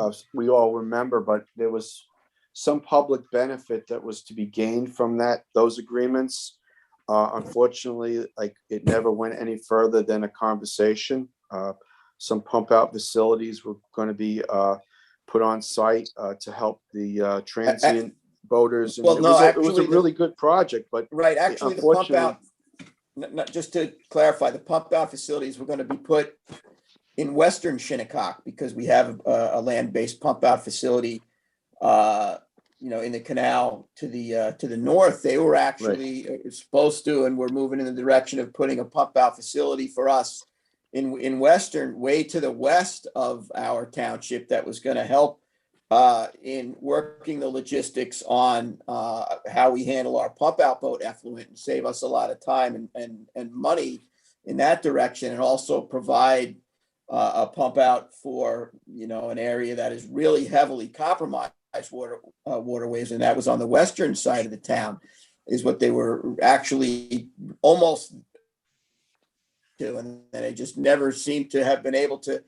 if we all remember, but there was some public benefit that was to be gained from those agreements. Unfortunately, it never went any further than a conversation. Some pump out facilities were going to be put on site to help the transient boaters. And it was a really good project, but right. Actually, the pump out, not just to clarify, the pump out facilities were going to be put in Western Shinnecock because we have a land-based pump out facility, in the canal to the north. They were actually supposed to, and we're moving in the direction of putting a pump out facility for us in Western, way to the west of our township, that was going to help in working the logistics on how we handle our pump out boat effluent and save us a lot of time and money in that direction, and also provide a pump out for an area that is really heavily compromised waterways, and that was on the western side of the town, is what they were actually almost to, and they just never seemed to have been able to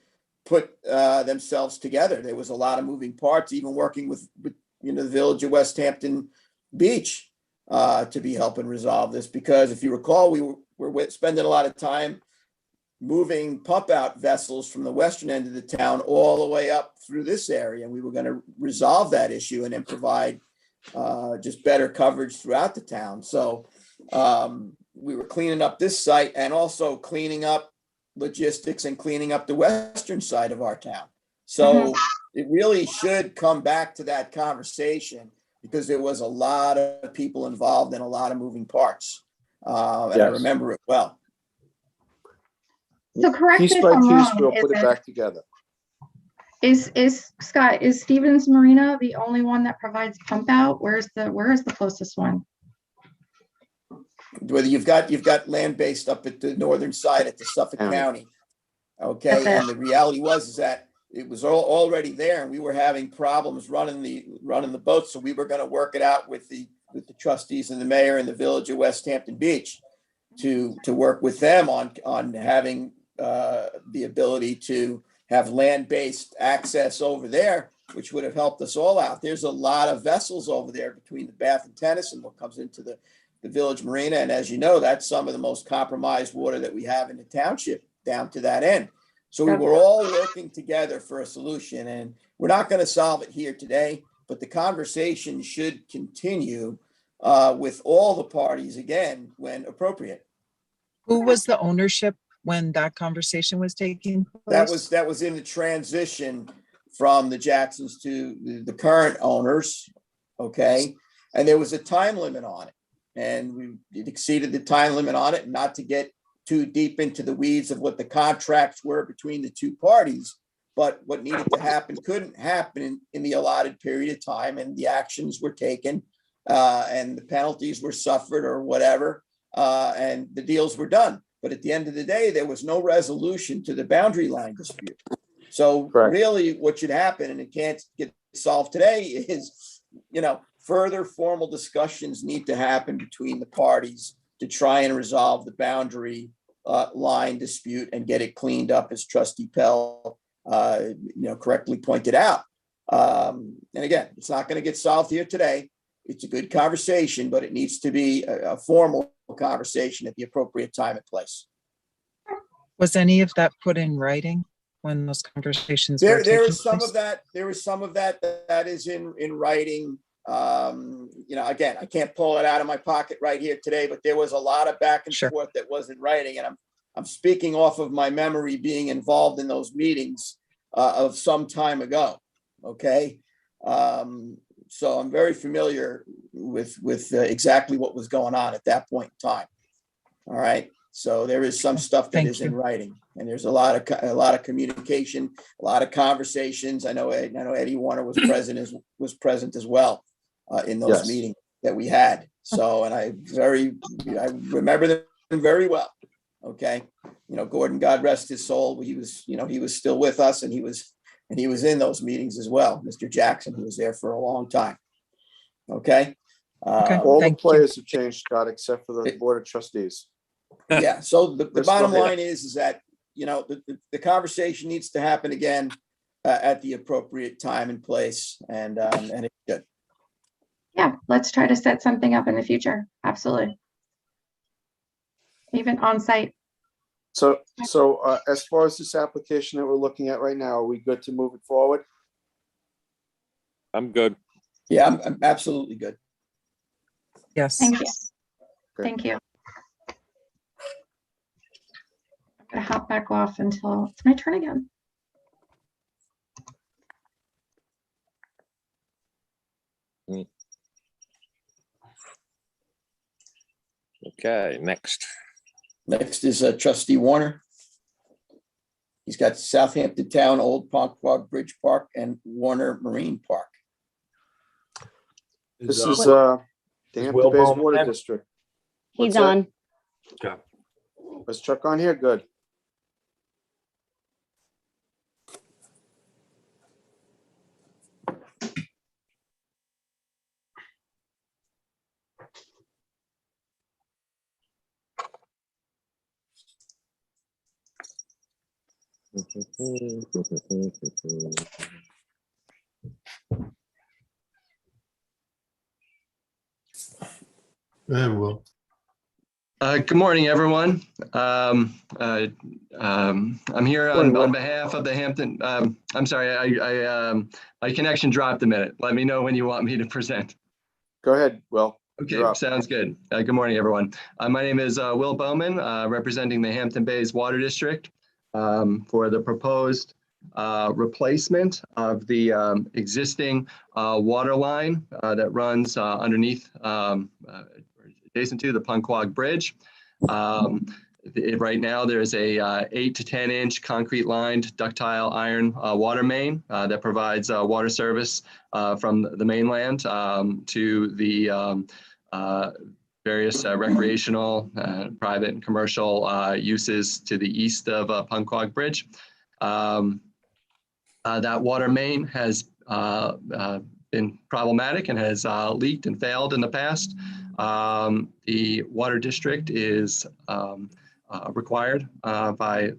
put themselves together. There was a lot of moving parts, even working with the village of West Hampton Beach to be helping resolve this, because if you recall, we were spending a lot of time moving pump out vessels from the western end of the town all the way up through this area. And we were going to resolve that issue and then provide just better coverage throughout the town. So we were cleaning up this site and also cleaning up logistics and cleaning up the western side of our town. So it really should come back to that conversation, because there was a lot of people involved and a lot of moving parts. And I remember it well. So correct me Piece if by I'm piece, wrong. we'll put it back together. Is Scott, is Stevens Marina the only one that provides pump out? Where is the closest one? Whether you've got land based up at the northern side at the Suffolk County. Okay. Okay. And the reality is that it was already there, and we were having problems running the boat. So we were going to work it out with the trustees and the mayor and the village of West Hampton Beach to work with them on having the ability to have land-based access over there, which would have helped us all out. There's a lot of vessels over there between the Bath and Tennyson, what comes into the village marina. And as you know, that's some of the most compromised water that we have in the township down to that end. So we were all working together for a solution, and we're not going to solve it here today, but the conversation should continue with all the parties again when appropriate. Who was the ownership when that conversation was taking place? That was in the transition from the Jacksons to the current owners. Okay. And there was a time limit on it, and it exceeded the time limit on it, not to get too deep into the weeds of what the contracts were between the two parties. But what needed to happen couldn't happen in the allotted period of time, and the actions were taken, and the penalties were suffered or whatever, and the deals were done. But at the end of the day, there was no resolution to the boundary line dispute. So Correct. really what should happen, and it can't get solved today, is, further formal discussions need to happen between the parties to try and resolve the boundary line dispute and get it cleaned up, as Trustee Pell correctly pointed out. And again, it's not going to get solved here today. It's a good conversation, but it needs to be a formal conversation at the appropriate time and place. Was any of that put in writing when those conversations were There taking is some place? of that. There is some of that that is in writing. Again, I can't pull it out of my pocket right here today, but there was a lot of back and Sure. forth that was in writing, and I'm speaking off of my memory being involved in those meetings of some time ago. Okay. So I'm very familiar with exactly what was going on at that point in time. All right. So there is some stuff that Thank is in you. writing, and there's a lot of communication, a lot of conversations. I know Eddie Warner was present as well in those Yes. meetings that we had. So, and I remember them very well. Okay. Gordon, God rest his soul. He was still with us, and he was in those meetings as well. Mr. Jackson, who was there for a long time. Okay. Okay. All the Thank you. players have changed, Scott, except for the Board of Trustees. Yeah. So the They're still bottom here. line is that, the conversation needs to happen again at the appropriate time and place. And it's good. Yeah, let's try to set something up in the future. Absolutely. Even on site. So as far as this application that we're looking at right now, are we good to move it forward? I'm good. Yeah, I'm absolutely good. Yes. Thank you. Okay. Thank you. I'm gonna hop back off until it's my turn again. Okay, next. Next is Trustee Warner. He's got Southampton Town, Old Ponquag Bridge Park, and Warner Marine Park. This Is, is Will the Hampton Bays Bowman Water there? District. He's What's that? on. Okay. Was Chuck on here? Good. Well, Good morning, everyone. I'm here on behalf of the Hampton. I'm sorry, my connection dropped a minute. Let me know when you want me to present. Go ahead, Will. Okay, You're up. sounds good. Good morning, everyone. My name is Will Bowman, representing the Hampton Bays Water District for the proposed replacement of the existing water line that runs underneath adjacent to the Ponquag Bridge. Right now, there's a 8 to 10 inch concrete lined ductile iron water main that provides water service from the mainland to the various recreational, private and commercial uses to the east of Ponquag Bridge. That water main has been problematic and has leaked and failed in the past. The water district is required by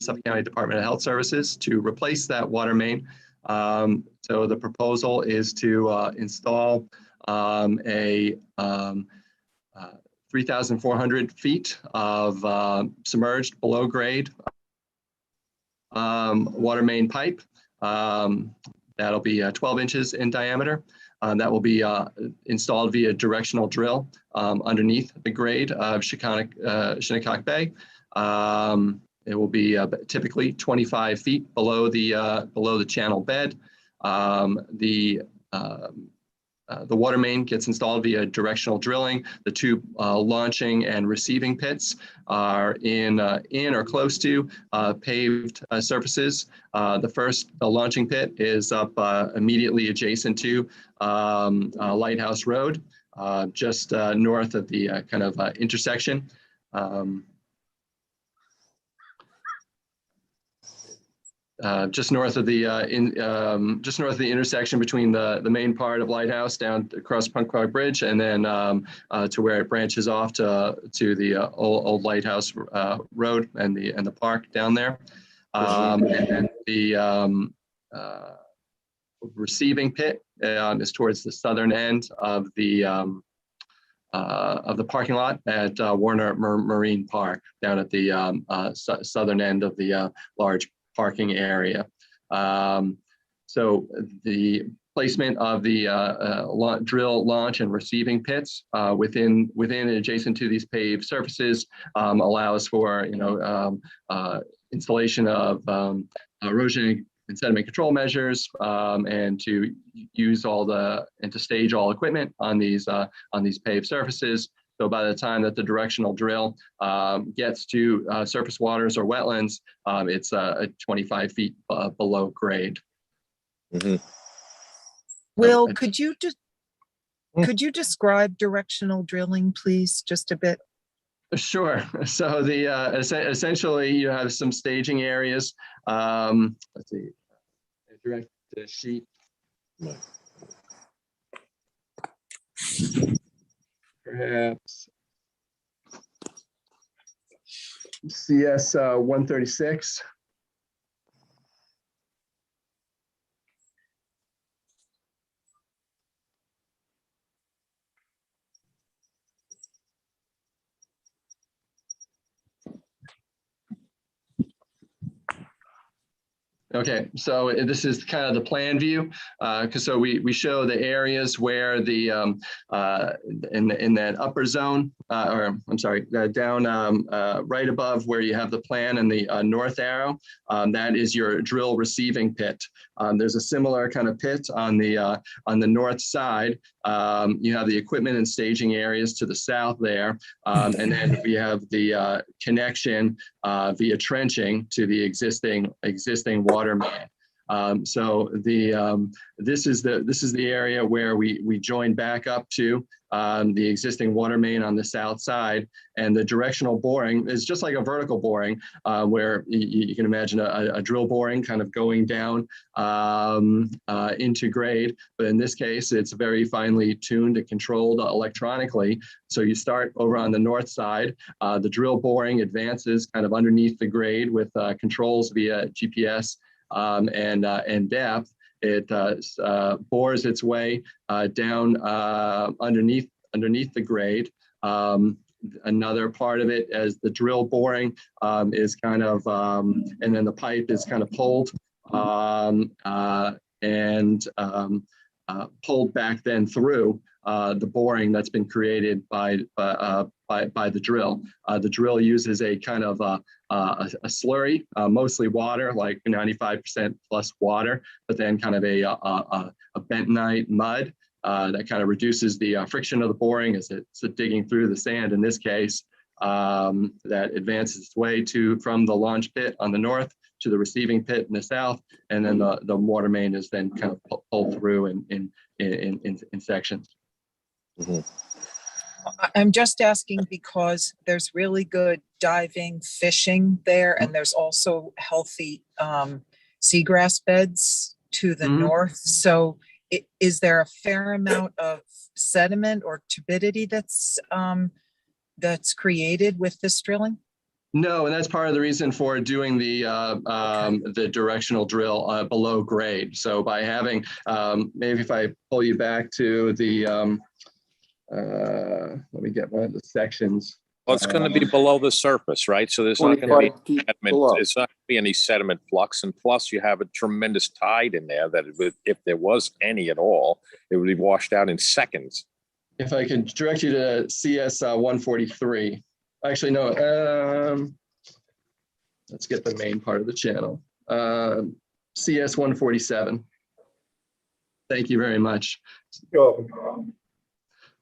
Suffolk County Department of Health Services to replace that water main. So the proposal is to install a 3,400 feet of submerged below grade water main pipe. That'll be 12 inches in diameter. That will be installed via directional drill underneath the grade of Shinnecock Bay. It will be typically 25 feet below the channel bed. The the water main gets installed via directional drilling. The two launching and receiving pits are in or close to paved surfaces. The launching pit is up immediately adjacent to Lighthouse Road, just north of the intersection. Just north of the intersection between the main part of Lighthouse down across Punkwag Bridge, and then to where it branches off to the old Lighthouse Road and the park down there. And then the receiving pit is towards the southern end of the parking lot at Warner Marine Park, down at the southern end of the large parking area. So the placement of the drill, launch, and receiving pits within and adjacent to these paved surfaces allows for installation of erosion and sediment control measures, and to use and to stage all equipment on these paved surfaces. So by the time that the directional drill gets to surface waters or wetlands, it's 25 feet below grade. Mm-hmm. Will, could you describe directional drilling, please, just a bit? Sure. So essentially you have some staging areas. Let's see. Direct the sheet. Perhaps CS 136. Okay, so this is kind of the plan view, because so we show the areas where the in that upper zone, or I'm sorry, down right above where you have the plan and the north arrow, that is your drill receiving pit. There's a similar kind of pit on the north side. You have the equipment and staging areas to the south there, and then we have the connection via trenching to the existing water main. So this is the area where we join back up to the existing water main on the south side, and the directional boring is just like a vertical boring, where you can imagine a drill boring kind of going down into grade, but in this case it's very finely tuned and controlled electronically. So you start over on the north side, the drill boring advances kind of underneath the grade with controls via GPS and depth. It bores its way down underneath the grade. Another part of it, as the drill boring is kind of, and then the pipe is kind of pulled pulled back then through the boring that's been created by the drill. The drill uses a kind of a slurry, mostly water, like 95% plus water, but then kind of a bentonite mud that kind of reduces the friction of the boring as it's digging through the sand. In this case, that advances its way from the launch pit on the north to the receiving pit in the south, and then the water main is then kind of pulled through in sections. Mm-hmm. I'm just asking because there's really good diving, fishing there, and there's also healthy seagrass beds to the north. So is there a fair amount of sediment or turbidity that's created with this drilling? No, and that's part of the reason for doing the directional drill below grade. So by having, maybe if I pull you back to the, let me get one of the sections. Well, it's going to be below the surface, right? So there's not going to be below. sediment. It's not going to be any sediment flux, and plus you have a tremendous tide in there that if there was any at all, it would be washed out in seconds. If I could direct you to CS 143. Actually, no. Let's get the main part of the channel. CS 147. Thank you very much. You're welcome.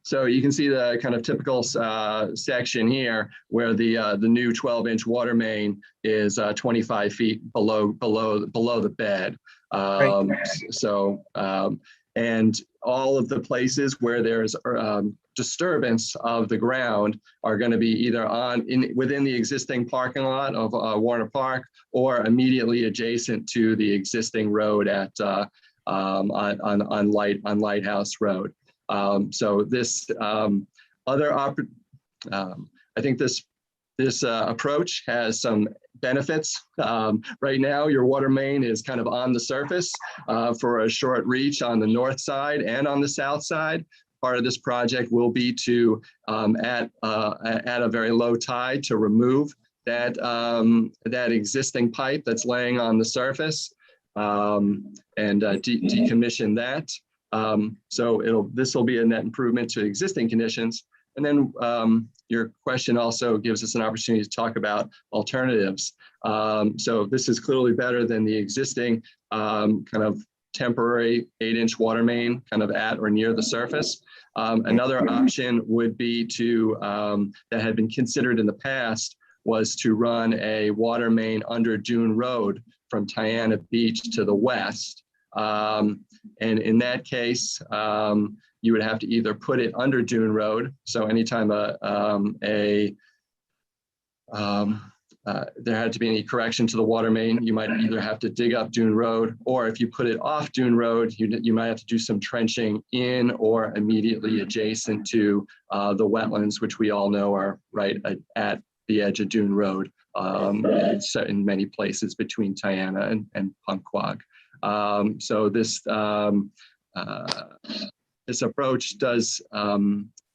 So you can see the kind of typical section here where the new 12-inch water main is 25 feet below the bed. And all of the places where there's disturbance of the ground are going to be either within the existing parking lot of Warner Park or immediately adjacent to the existing road at on Lighthouse Road. So this I think this approach has some benefits. Right now, your water main is kind of on the surface for a short reach on the north side and on the south side. Part of this project will be to, at a very low tide, to remove that existing pipe that's laying on the surface and decommission that. So this will be a net improvement to existing conditions. And then your question also gives us an opportunity to talk about alternatives. So this is clearly better than the existing kind of temporary 8-inch water main kind of at or near the surface. Another option would be to, that had been considered in the past, was to run a water main under Dune Road from Tiana Beach to the west. And in that case, you would have to either put it under Dune Road. So anytime there had to be any correction to the water main, you might either have to dig up Dune Road, or if you put it off Dune Road, you might have to do some trenching in or immediately adjacent to the wetlands, which we all know are right at the edge of Dune Road, in many places between Tiana and Punkwag. So this approach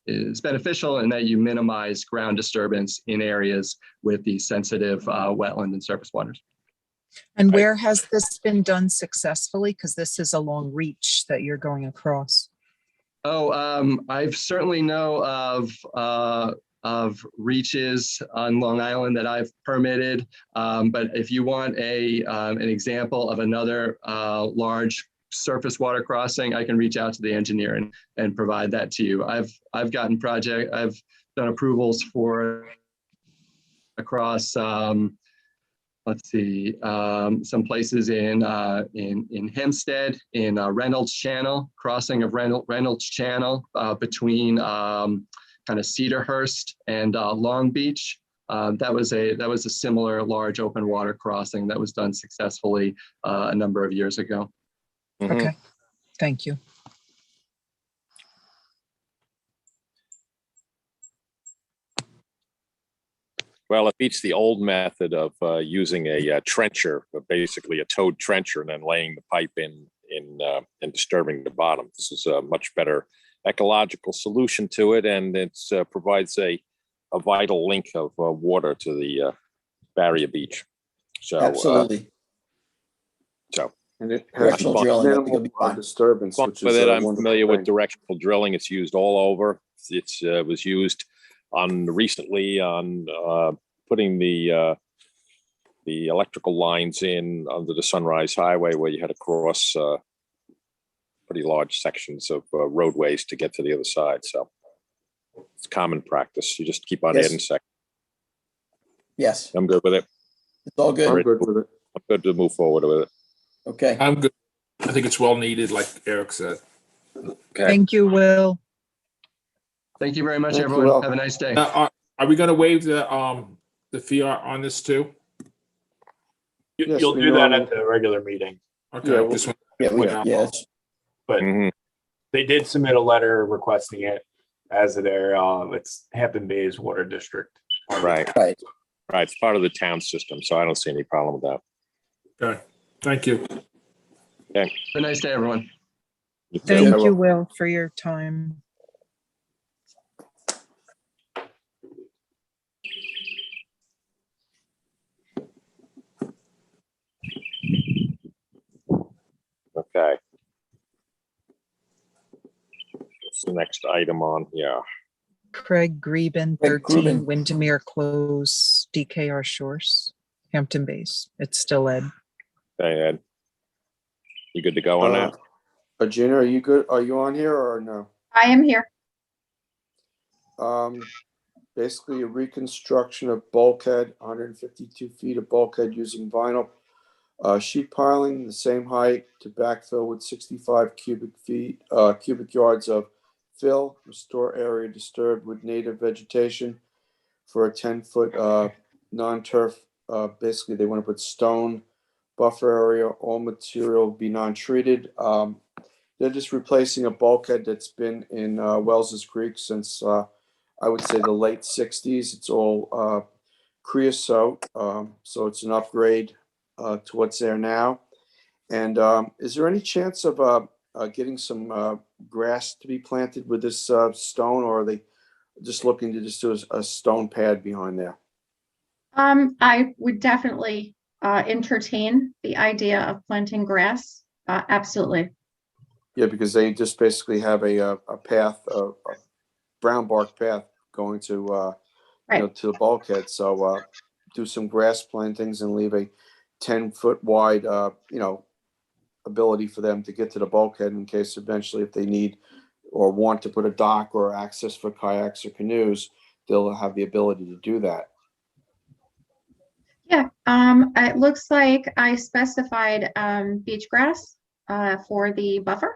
is beneficial in that you minimize ground disturbance in areas with the sensitive wetland and surface waters. And where has this been done successfully? Because this is a long reach that you're going across. Oh, I certainly know of reaches on Long Island that I've permitted. But if you want an example of another large surface water crossing, I can reach out to the engineer and provide that to you. I've done approvals for across let's see, some places in Hempstead, in Reynolds Channel, crossing of Reynolds Channel between kind of Cedarhurst and Long Beach. That was a similar large open water crossing that was done successfully a number of years ago. Mm-hmm. Okay, thank you. Well, it beats the old method of using a trencher, basically a towed trencher, and then laying the pipe in and disturbing the bottom. This is a much better ecological solution to it, and it provides a vital link of water to the barrier beach. So Absolutely. And it has Directional drilling, I think it'll be minimal fine. disturbance, which with is it, a I'm wonderful familiar with thing. directional drilling. It's used all over. It was used recently on putting the electrical lines in under the Sunrise Highway, where you had to cross pretty large sections of roadways to get to the other side. So it's common practice. You just keep on Yes. adding sections. Yes, I'm good with it. it's all I'm good. good with it. I'm good to move forward with it. Okay. I'm good. I think it's well needed, like Eric said. Okay. Thank you, Will. Thank you very much, Thank you, everyone. Will. Have a nice day. Are we going to waive the fee on this too? Yes, You'll we do that normally- at the regular meeting, Okay, Yeah, just want Yeah, to we, point out. yes. but Mhm. they did submit a letter requesting it as their, it's Hampton Bays Water District. Right. Right. Right. It's part of the town system, so I don't see any problem with that. Okay, thank you. Have a nice day, everyone. Thank Will. you, Will, for your time. Okay. What's the next item on here? Craig Greben, Craig 13 Greben. Windermere Close, DKR Shores, Hampton Bays. It's still Ed. Hey, Ed. You good to go on that? Gina, are you good? Are you on here or no? I am here. Basically a reconstruction of bulkhead, 152 feet of bulkhead using vinyl sheet piling, the same height to backfill with 65 cubic yards of fill, restore area disturbed with native vegetation for a 10-foot non-turf. Basically, they want to put stone buffer area. All material will be non-treated. They're just replacing a bulkhead that's been in Wells's Creek since I would say the late 60s. It's all creosote, so it's an upgrade to what's there now. And is there any chance of getting some grass to be planted with this stone, or are they just looking to just do a stone pad behind there? I would definitely entertain the idea of planting grass. Absolutely. Yeah, because they just basically have a path, a brown bark path going to Right. to the bulkhead. So do some grass plantings and leave a 10-foot wide ability for them to get to the bulkhead in case eventually if they need or want to put a dock or access for kayaks or canoes, they'll have the ability to do that. Yeah. It looks like I specified beach grass for the buffer.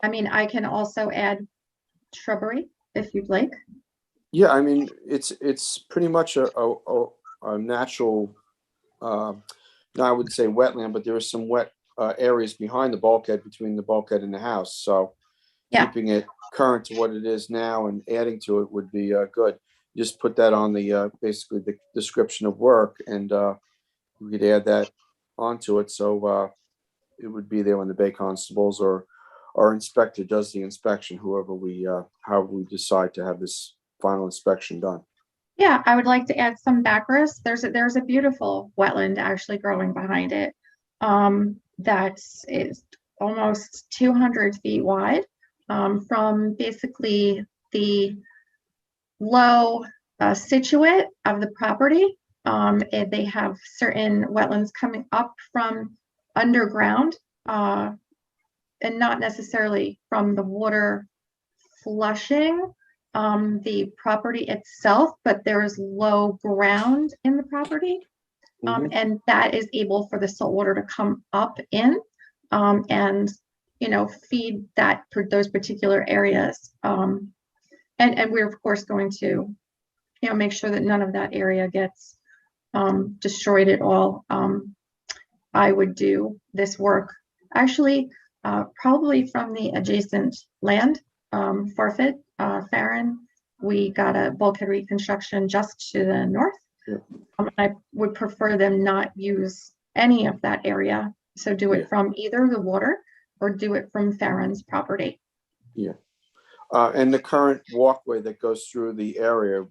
I mean, I can also add shrubbery if you'd like. Yeah, I mean, it's pretty much a natural, I would say wetland, but there are some wet areas behind the bulkhead, between the bulkhead and the house. So Yeah. keeping it current to what it is now and adding to it would be good. Just put that on the basically the description of work, and we could add that onto it. So it would be there when the Bay Constables or our inspector does the inspection, however we decide to have this final inspection done. Yeah, I would like to add some backgrowth. There's a beautiful wetland actually growing behind it. That is almost 200 feet wide, from basically the low situate of the property. And they have certain wetlands coming up from underground, and not necessarily from the water flushing the property itself, but there is low ground in the property. And that is able for the salt water to come up in and feed those particular areas. And we're of course going to make sure that none of that area gets destroyed at all. I would do this work actually probably from the adjacent land, Farfet, Farron. We got a bulkhead reconstruction just to the north. Yeah. I would prefer them not use any of that area. So do it from either the water or do it from Farron's property. Yeah. And the current walkway that goes through the area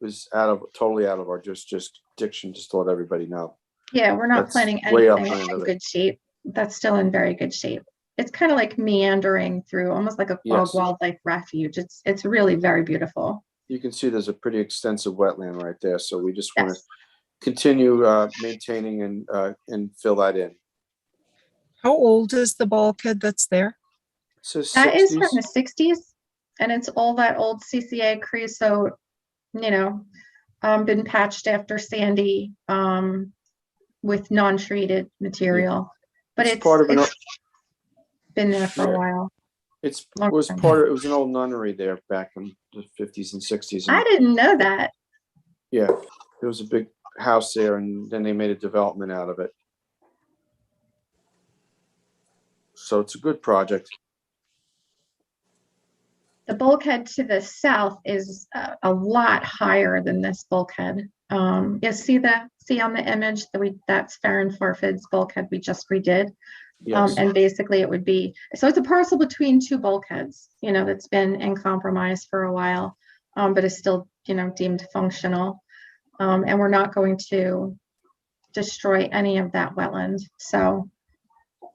is totally out of our jurisdiction, just to let everybody know. Yeah, we're not That's planning way anything upland in of it. good shape. That's still in very good shape. It's kind of like meandering through, almost like a Yes. wildlife refuge. It's really very beautiful. You can see there's a pretty extensive wetland right there, so we just want to Yes. continue maintaining and fill that in. How old is the bulkhead that's there? So That is from 60s. the 60s, and it's all that old CCA creosote, been patched after Sandy with non-treated material. But It's part of an. it's been there for Yeah. a while. It Long was time. it was an old nunnery there back in the 50s and 60s. I didn't know that. Yeah, there was a big house there, and then they made a development out of it. So it's a good project. The bulkhead to the south is a lot higher than this bulkhead. You see on the image that's Farron Farfed's bulkhead we just redid. Yes. And basically it would be, so it's a parcel between two bulkheads, that's been in compromise for a while, but is still, deemed functional. And we're not going to destroy any of that wetland. So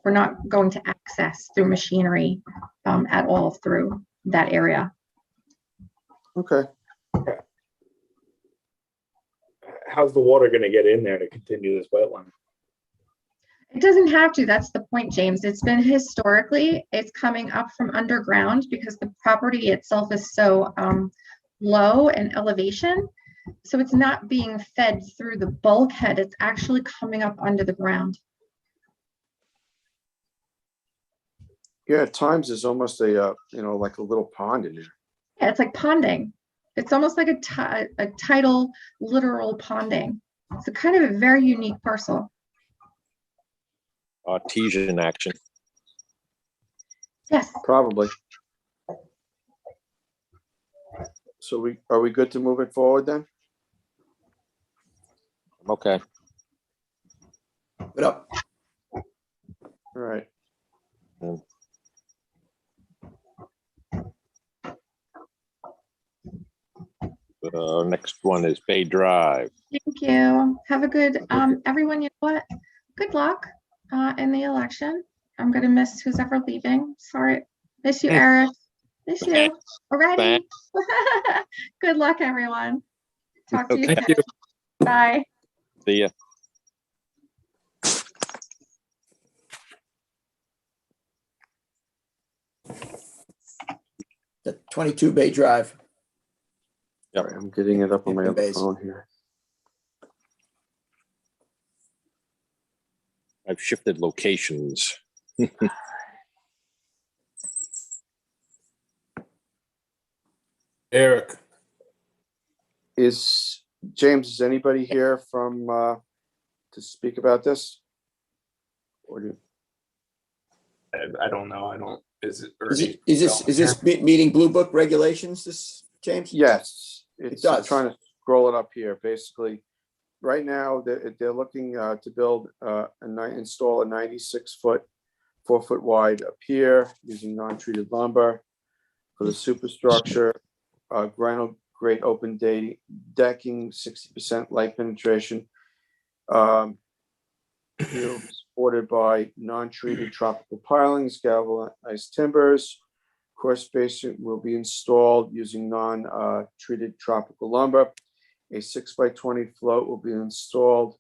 we're not going to access through machinery at all through that area. Okay. How's the water going to get in there to continue this wetland? It doesn't have to. That's the point, James. It's been historically, it's coming up from underground because the property itself is so low in elevation. So it's not being fed through the bulkhead. It's actually coming up under the ground. Yeah, at times there's almost a, like a little pond in there. Yeah, it's like ponding. It's almost like a tidal, literal ponding. It's a kind of a very unique parcel. Artesian action. Yes. Probably. So are we good to move it forward then? Okay. Put up. All right. Next one is Bay Drive. Thank you. Have a good, everyone, you know what? Good luck in the election. I'm gonna miss who's ever leaving. Sorry. Miss you, Eric. Miss you already. Good luck, everyone. Talk to you Thank soon. Bye. See ya. The 22 Bay Drive. All right, I'm getting it up on my other Basin. phone here. I've shifted locations. Eric, James, is anybody here from, to speak about this? Or do, I don't know. I don't, is it? Is this meeting Blue Book regulations, this, James? yes, It does. I'm trying to scroll it up here. Basically, right now, they're looking to build, install a 96-foot, 4-foot wide pier using non-treated lumber for the superstructure, grade open decking, 60% light penetration. Supported by non-treated tropical pilings, galvanized timbers. Course basin will be installed using non-treated tropical lumber. A 6x20 float will be installed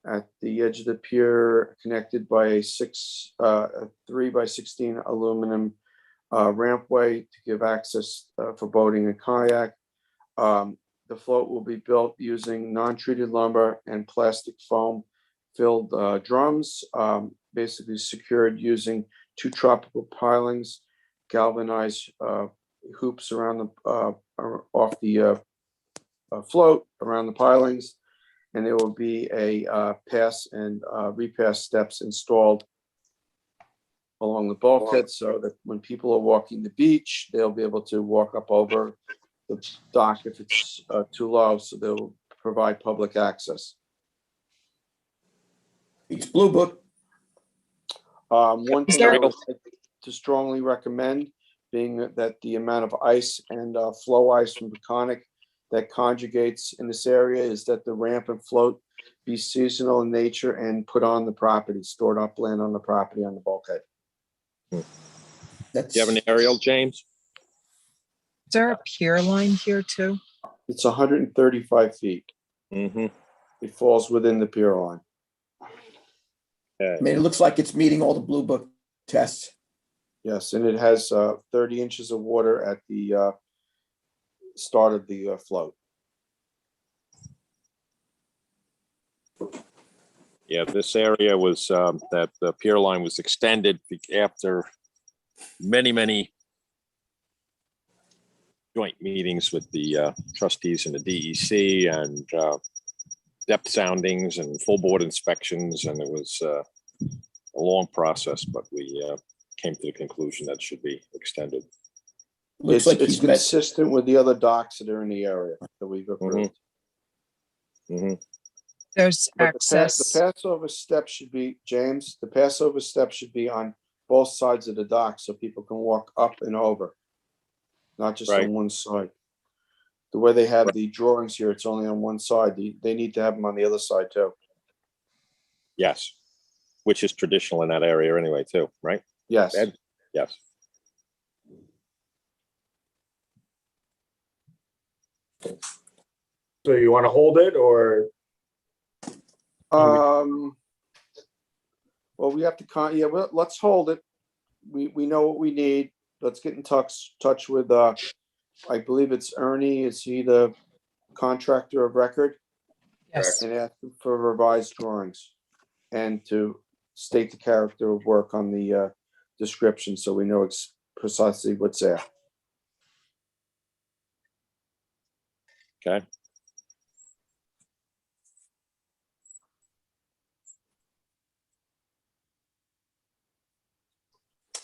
at the edge of the pier, connected by a 3x16 aluminum rampway to give access for boating and kayak. The float will be built using non-treated lumber and plastic foam filled drums, basically secured using 2 tropical pilings, galvanized hoops around the off the float around the pilings, and there will be a pass and repass steps installed along the bulkhead so that when people are walking the beach, they'll be able to walk up over the dock if it's too low, so they'll provide public access. It's Blue Book. One thing I would like to strongly recommend, being that the amount of ice and flow ice from Peconic that conjugates in this area, is that the ramp and float be seasonal in nature and put on the property, stored upland on the property on the bulkhead. Do you have an aerial, James? Is there a pier line here too? It's 135 feet. Mm-hmm. It falls within the pier line. I mean, it looks like it's meeting all the Blue Book tests. Yes, and it has 30 inches of water at the start of the float. Yeah, this area was, that the pier line was extended after many joint meetings with the trustees and the DEC and depth soundings and full board inspections. And it was a long process, but we came to the conclusion that it should be extended. Looks like It's he's met. consistent with the other docks that are in the area that we've approved. Mm-hmm. There's But access. the Passover step should be, James, the Passover step should be on both sides of the dock so people can walk up and over, not just Right. on one side. The way they have the drawings here, it's only on one side. They need to have them on the other side too. Yes, which is traditional in that area anyway, too, right? Yes. Ed? Yes. So you want to hold it or? Well, we have to yeah, well, let's hold it. We know what we need. Let's get in touch with, I believe it's Ernie. Is he the contractor of record? Yes. And ask him for revised drawings and to state the character of work on the description, so we know it's precisely what's there. Okay.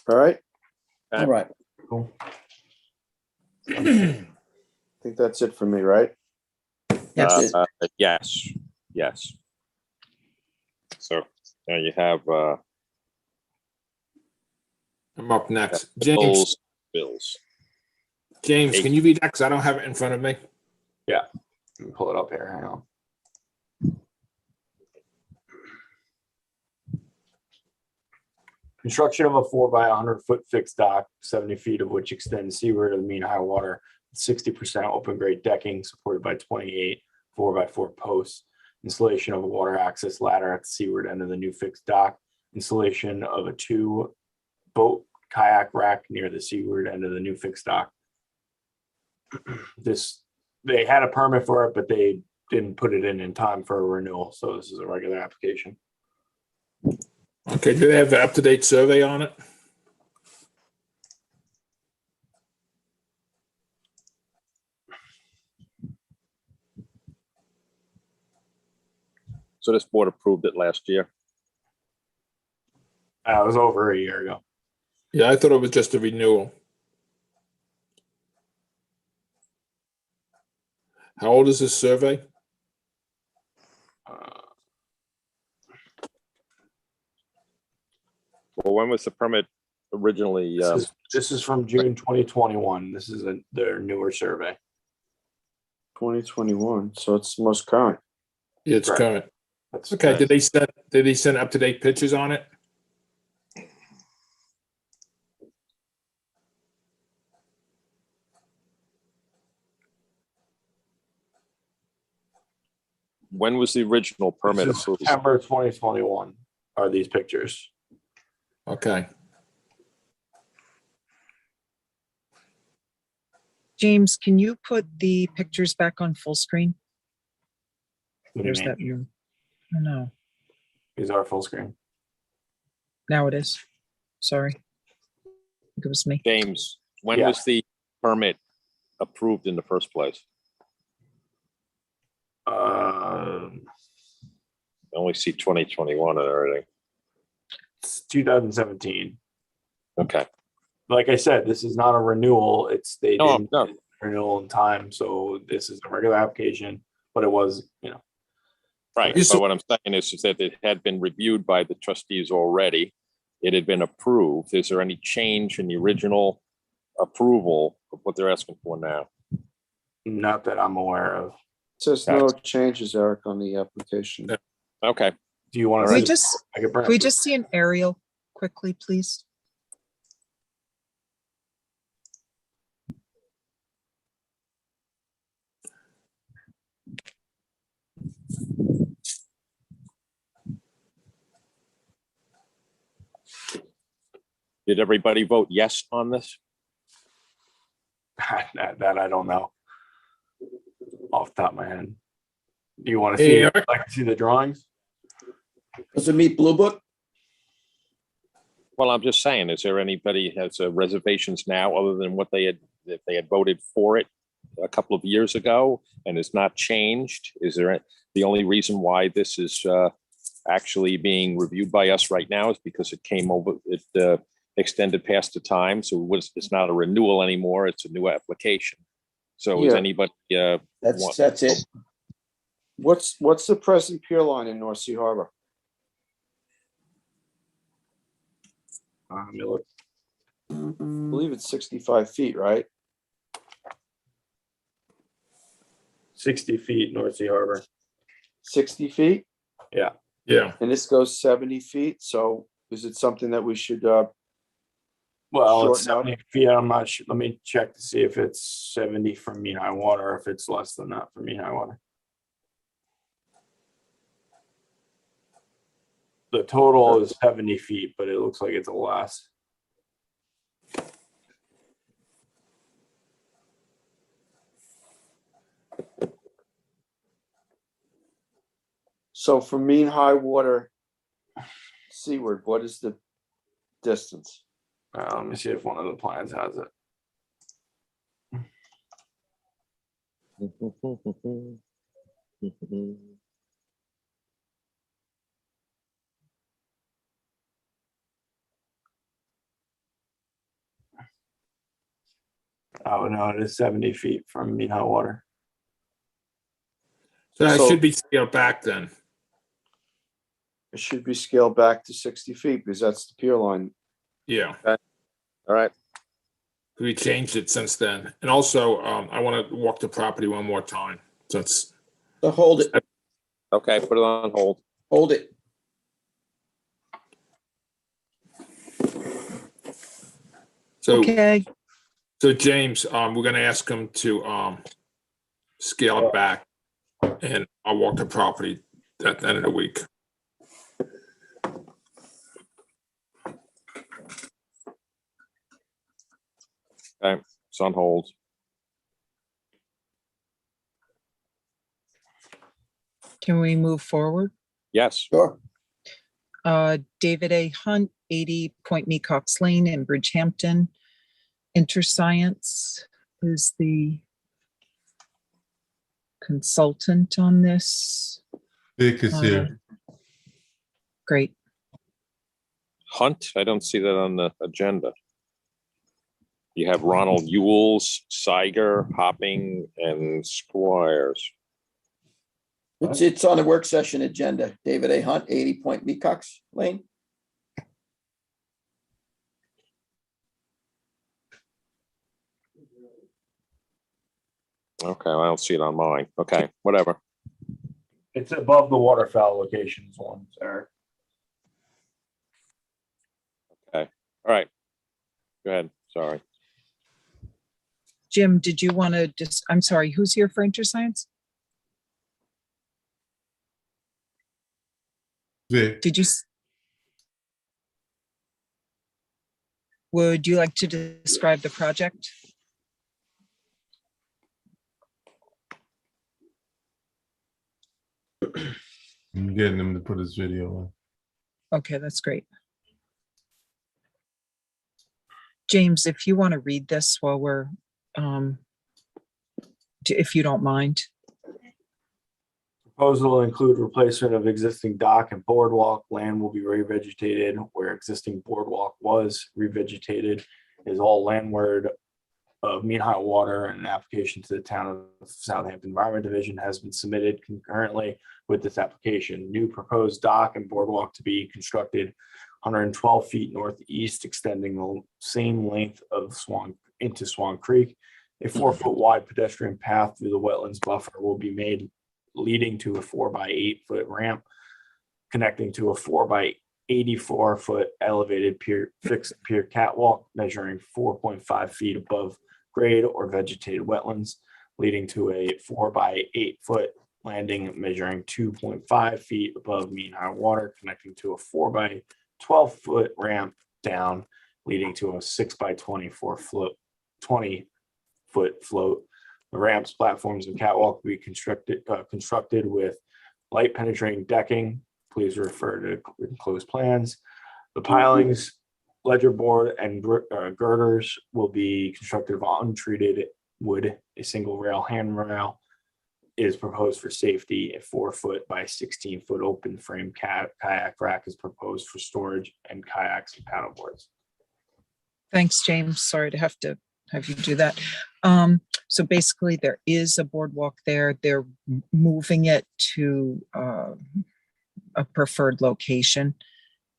All right, All right. Cool. I think that's it for me, right? Yes. Yes, yes. So now you have I'm up next. James, bills. James, can you read that? Because I don't have it in front of me. Yeah, let me pull it up here. Hang on. Construction of a 4x100-foot fixed dock, 70 feet of which extends seaward of the mean high water, 60% open grade decking supported by 28 4x4 posts. Installation of a water access ladder at the seaward end of the new fixed dock. Installation of a 2-boat kayak rack near the seaward end of the new fixed dock. They had a permit for it, but they didn't put it in time for a renewal. So this is a regular application. Okay, do they have the up-to-date survey on it? So this board approved it last year. It was over a year ago. Yeah, I thought it was just a renewal. How old is this survey? Well, when was the permit originally? This is from June 2021. This is their newer survey. 2021, so it's the most current. Yeah, it's Correct. current. That's Okay, did they send up-to-date pictures on it? When was the original permit This is approved? September 2021 are these pictures. Okay. James, can you put the pictures back on full screen? What do you There's mean? that view. Oh, no, These are full screen. now it is. Sorry. I think it was me. James, when Yeah. was the permit approved in the first place? I only see 2021 and everything. It's 2017. Okay. Like I said, this is not a renewal. They No, didn't no. get renewal in time, so this is a regular application. But it was, Right. Yes, But sir. what I'm saying is that it had been reviewed by the trustees already. It had been approved. Is there any change in the original approval of what they're asking for now? not that I'm aware of. Says no changes, Eric, on the application. Yeah. Okay. Do you want Can to? we just, I can bring can we up- just see an aerial quickly, please? Did everybody vote yes on this? that I don't know off the top of my head. Do you want to Hey, see? Eric. Like to see the drawings? Does it meet Blue Book? Well, I'm just saying, is there anybody has reservations now other than what if they had voted for it a couple of years ago and it's not changed? Is there the only reason why this is actually being reviewed by us right now is because it came over, it extended past the time. So it's not a renewal anymore. It's a new application. So is Yeah. anybody, That's it. What's the present pier line in North Sea Harbor? Let me look. I believe it's 65 feet, right? 60 feet North Sea Harbor. 60 feet, Yeah. and this goes 70 feet. So is it something that we should, Well, it's Short 70 feet. I'm not sure. Let me check to see if it's 70 from mean high water, or if it's less than that from mean high water. the total is 70 feet, but it looks like it's a less. So from mean high water seaward, what is the distance? Let me see if one of the plans has it. Oh, no, it is 70 feet from mean high water. So that So- should be scaled back then. It should be scaled back to 60 feet because that's the pier line. Yeah, All right. we changed it since then. And also, I want to walk the property one more time since, So hold it, Okay, put it on hold. hold it. so, Okay, so James, we're gonna ask him to, scale it back. And I'll walk the property at the end of the week. Okay, it's on hold. can we move forward? Yes. Sure. David A. Hunt, 80 Point Mecox Lane in Bridgehampton. InterScience is the consultant on this. Vic is here. Great. Hunt, I don't see that on the agenda. You have Ronald Ewells, Siger, Hopping, and Squires. It's on the work session agenda. David A. Hunt, 80 Point Mecox Lane. Okay, I don't see it on mine. Okay, whatever. It's above the Waterfowl locations one, Eric. All right. Go ahead. Sorry. Jim, did you want to just, I'm sorry, who's here for InterScience? Vic. Did you? Would you like to describe the project? I'm getting him to put his video on. Okay, that's great. James, if you want to read this while we're, if you don't mind. Proposal will include replacement of existing dock and boardwalk. Land will be revegetated where existing boardwalk was revegetated. Is all landward of mean high water, and an application to the town of Southampton Environment Division has been submitted concurrently with this application. New proposed dock and boardwalk to be constructed 112 feet northeast, extending the same length of Swan into Swan Creek. A 4-foot wide pedestrian path through the wetlands buffer will be made, leading to a 4 by 8 foot ramp connecting to a 4 by 84 foot elevated pier, fixed pier catwalk measuring 4.5 feet above grade or vegetated wetlands, leading to a 4 by 8 foot landing measuring 2.5 feet above mean high water, connecting to a 4 by 12 foot ramp down, leading to a 6 by 24 float, 20 foot float. The ramps, platforms, and catwalk will be constructed with light penetrating decking. Please refer to enclosed plans. The pilings, ledger board, and girders will be constructed of untreated wood. A single rail handrail is proposed for safety. A 4-foot by 16-foot open frame kayak rack is proposed for storage and kayaks and paddleboards. Thanks, James. Sorry to have you do that. So basically there is a boardwalk there. They're moving it to a preferred location.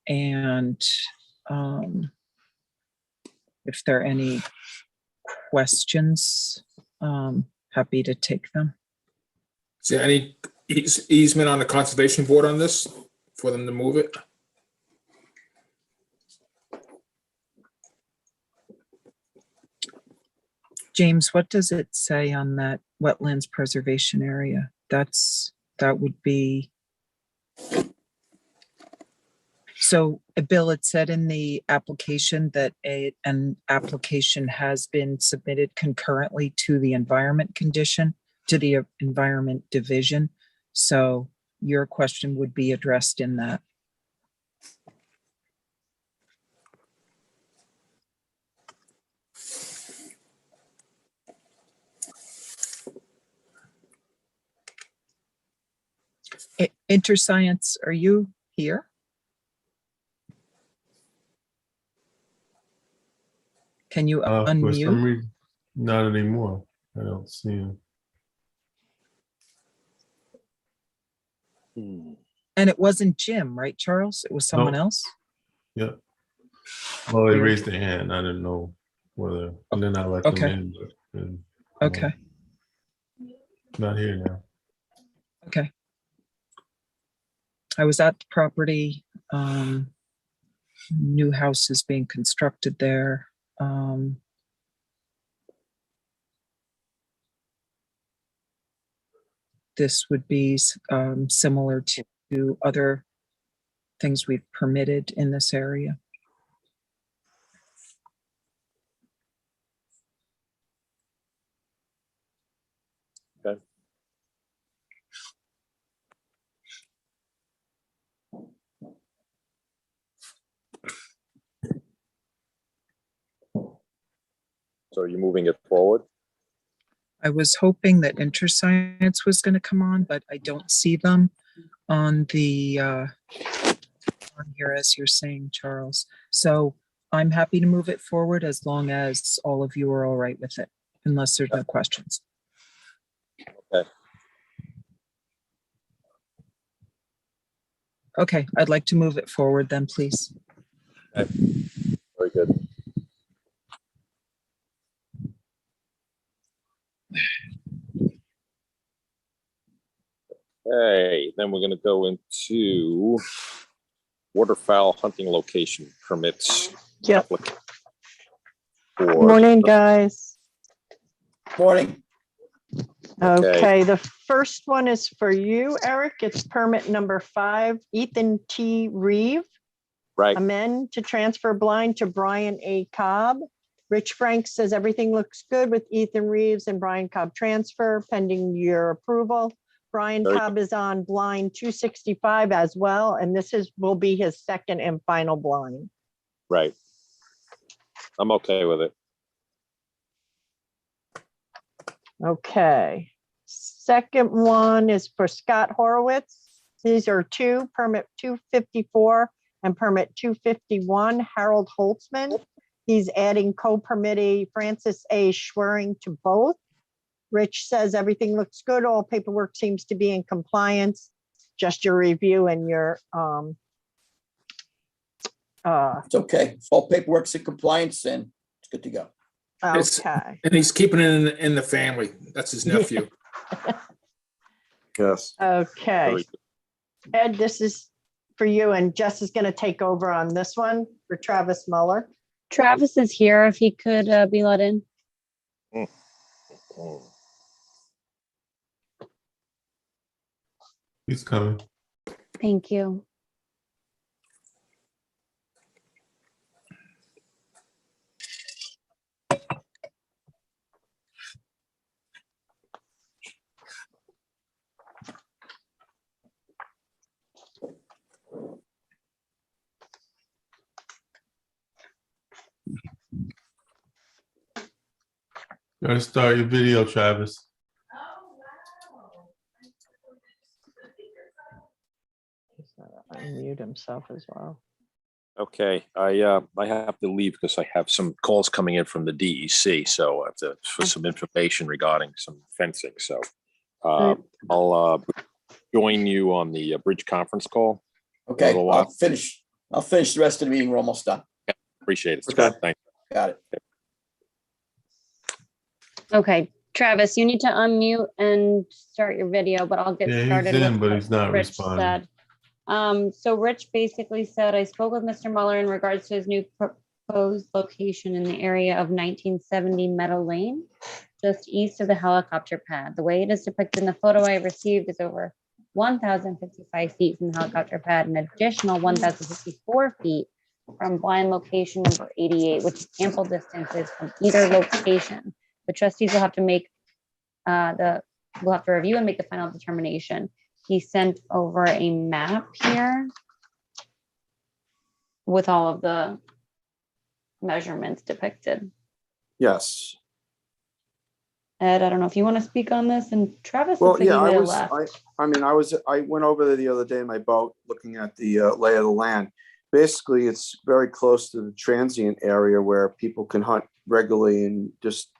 And if there are any questions, happy to take them. Is there any easement on the conservation board on this for them to move it? James, what does it say on that wetlands preservation area? That would be, So, Bill, it said in the application that an application has been submitted concurrently to the environment division. So your question would be addressed in that. InterScience, are you here? Can you For some unmute? reason, not anymore. I don't see him. And it wasn't Jim, right, Charles? It was someone Nope. else? Yep. Well, they Weird. raised their hand. I didn't know whether, and then I let them Okay. in. Okay, Not here now. okay. I was at the property. New house is being constructed there. This would be similar to other things we've permitted in this area. Okay. So are you moving it forward? I was hoping that InterScience was going to come on, but I don't see them on the on here as you're saying, Charles. So I'm happy to move it forward as long as all of you are all right with it, unless there's no questions. Okay. Okay, I'd like to move it forward then, please. Okay. Very good. Okay, then we're going to go into waterfowl hunting location permits. Yep. For- Morning, guys. Morning. Okay, the first one is for you, Eric. It's permit number 5, Ethan T. Reeve. Right. Amend to transfer blind to Brian A. Cobb. Rich Frank says everything looks good with Ethan Reeves and Brian Cobb transfer pending your approval. Brian Very Cobb is on blind 265 as well, and this will be his second and final blind. Right. I'm okay with it. Okay. Second one is for Scott Horowitz. These are two, permit 254 and permit 251, Harold Holtzman. He's adding co-permittee Francis A. Schwering to both. Rich says everything looks good. All paperwork seems to be in compliance. Just your review and your It's okay. All paperwork's in compliance and it's good to go. okay. And he's keeping it in the family. That's his nephew. Yes. Okay. Very Ed, this is for you, and Jess is going to take over on this one for Travis Muller. Travis is here if he could be let in. good. He's coming. Thank you. You gotta start your video, Travis. He's gonna unmute himself as well. Okay, I have to leave because I have some calls coming in from the DEC, so I have to for some information regarding some fencing. So I'll join you on the bridge conference call. Okay, little while. I'll finish the rest of the meeting. We're almost done. Appreciate it. Okay. Thanks. Got it. Okay, Travis, you need to unmute and start your video, but I'll get Yeah, started. he's in, with but what he's not Rich responding. said. So Rich basically said, I spoke with Mr. Muller in regards to his new proposed location in the area of 1970 Meadow Lane, just east of the helicopter pad. The way it is depicted in the photo I received is over 1,055 feet from the helicopter pad, an additional 1,054 feet from blind location number 88, which is ample distances from either location. The trustees will have to review and make the final determination. He sent over a map here with all of the measurements depicted. Yes. Ed, I don't know if you want to speak on this, and Travis Well, looks like yeah, he I may have was, left. I went over there the other day in my boat, looking at the lay of the land. Basically, it's very close to the transient area where people can hunt regularly and just,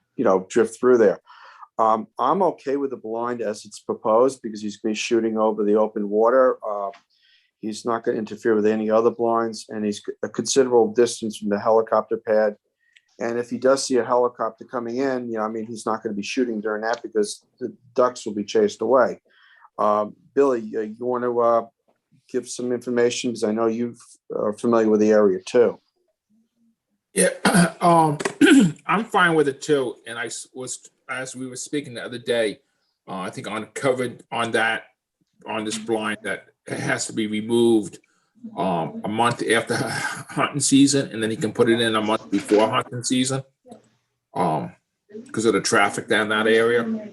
drift through there. I'm okay with the blind as it's proposed because he's been shooting over the open water. He's not going to interfere with any other blinds, and he's a considerable distance from the helicopter pad. And if he does see a helicopter coming in, he's not going to be shooting during that because the ducks will be chased away. Billy, you want to give some information? Because I know you are familiar with the area too. Yeah, I'm fine with it too. And as we were speaking the other day, I think uncovered on this blind that it has to be removed a month after hunting season, and then he can put it in a month before hunting season because of the traffic down that area. Do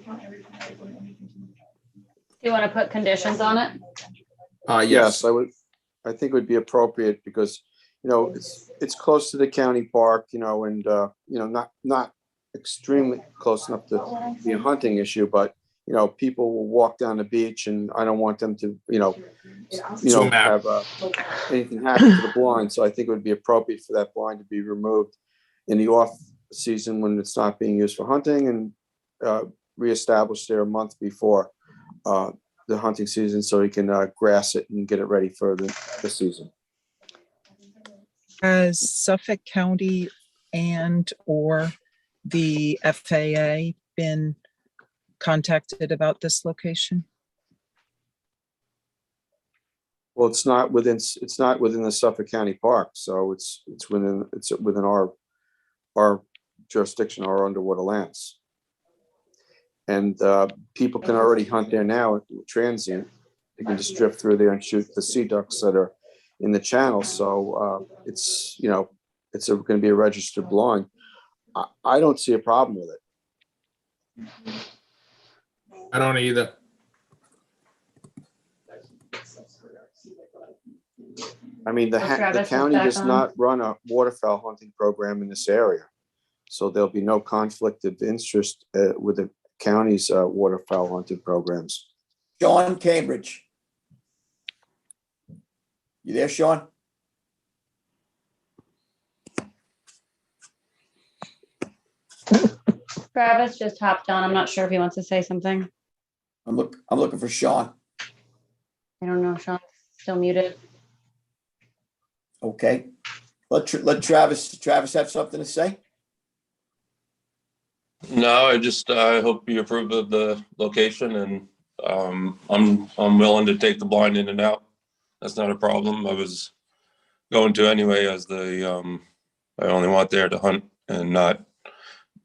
you want to put conditions on it? Yes, I would. I think it would be appropriate because it's close to the county park, and not extremely close enough to be a hunting issue, but people will walk down the beach, and I don't want them to have anything happen to the blind. So I think it would be appropriate for that blind to be removed in the off season when it's not being used for hunting, and reestablished there a month before the hunting season, so he can grass it and get it ready for the season. Has Suffolk County and or the FAA been contacted about this location? Well, it's not within the Suffolk County Park, so it's within our jurisdiction, our underwater lands. And people can already hunt there now, transient. They can just drift through there and shoot the sea ducks that are in the channel. So it's going to be a registered blind. I don't see a problem with it. I don't either. The county does not run a waterfowl hunting program in this area. So there'll be no conflict of interest with the county's waterfowl hunting programs. Sean Cambridge. You there, Sean? Travis just hopped on. I'm not sure if he wants to say something. I'm looking for Sean. I don't know. Sean's still muted. Okay. Let Travis have something to say. No, I hope you approve of the location, and I'm willing to take the blind in and out. That's not a problem. I was going to anyway, as I only want there to hunt and not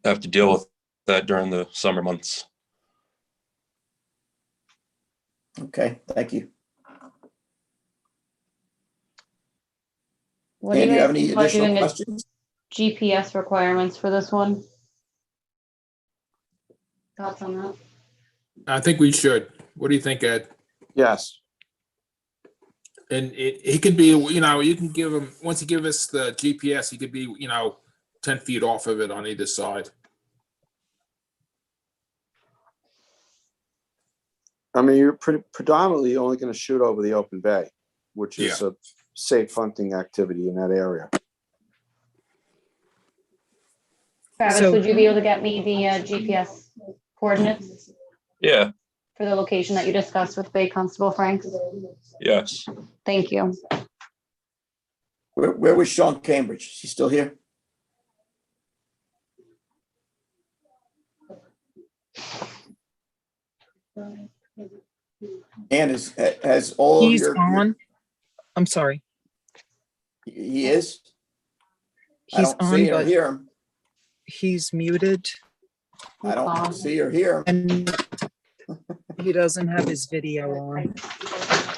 have to deal with that during the summer months. Okay, thank you. What And do you have guys any think about additional doing questions? GPS requirements for this one? Thoughts on that? I think we should. What do you think, Ed? Yes. And it could be, you can give him, once you give us the GPS, he could be, 10 feet off of it on either side. You're predominantly only going to shoot over the open bay, which is a safe hunting activity in that area. Travis, So- would you be able to get me the GPS coordinates Yeah, for the location that you discussed with Bay Constable Franks? yes. Thank you. Where was Sean Cambridge? Is he still here? And has all of He's your, on. I'm sorry. he is? I He's don't see on, or but hear him. he's muted. I don't see or hear him. And He doesn't have his video on.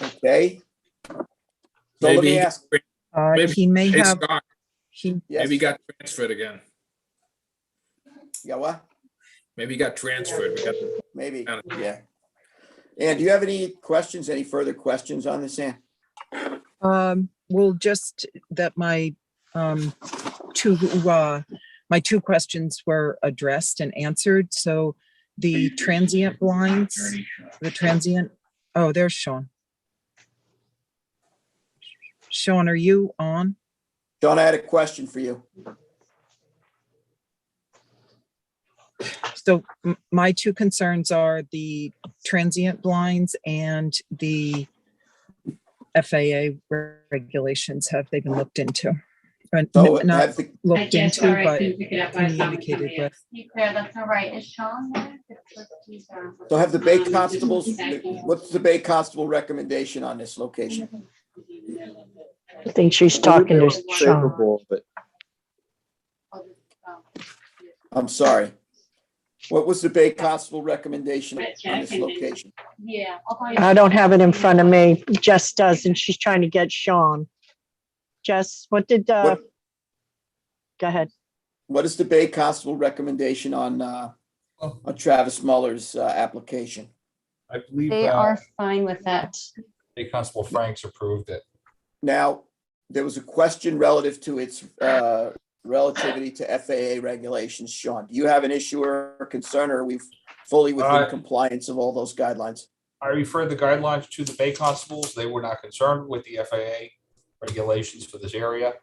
Okay. So let Maybe me he ask, He may Hey, have, Scott, he, yes, maybe he got transferred again. yeah, what? Maybe he got transferred. We got- Maybe, yeah. And do you have any questions, any further questions on this, Ann? well, just that my two questions were addressed and answered. So the transient blinds, oh, there's Sean. Sean, are you on? John, I had a question for you. So my two concerns are the transient blinds and the FAA regulations. Have they been looked into? So Not have the, looked into, but communicated with. That's all right. Is Sean there? so have the Bay Constables, what's the Bay Constable recommendation on this location? I think she's talking to Sean. Favorable, but I'm sorry. What was the Bay Constable recommendation on this location? Yeah. I don't have it in front of me. Jess does, and she's trying to get Sean. Jess, what did, What- go ahead. What is the Bay Constable recommendation on Travis Muller's application? I believe They are fine with that. State Constable Franks approved it. Now, there was a question relative to its relativity to FAA regulations. Sean, do you have an issue or concern, or are we fully within compliance of all those guidelines? I referred the guidelines to the Bay Constables. They were not concerned with the FAA regulations for this area.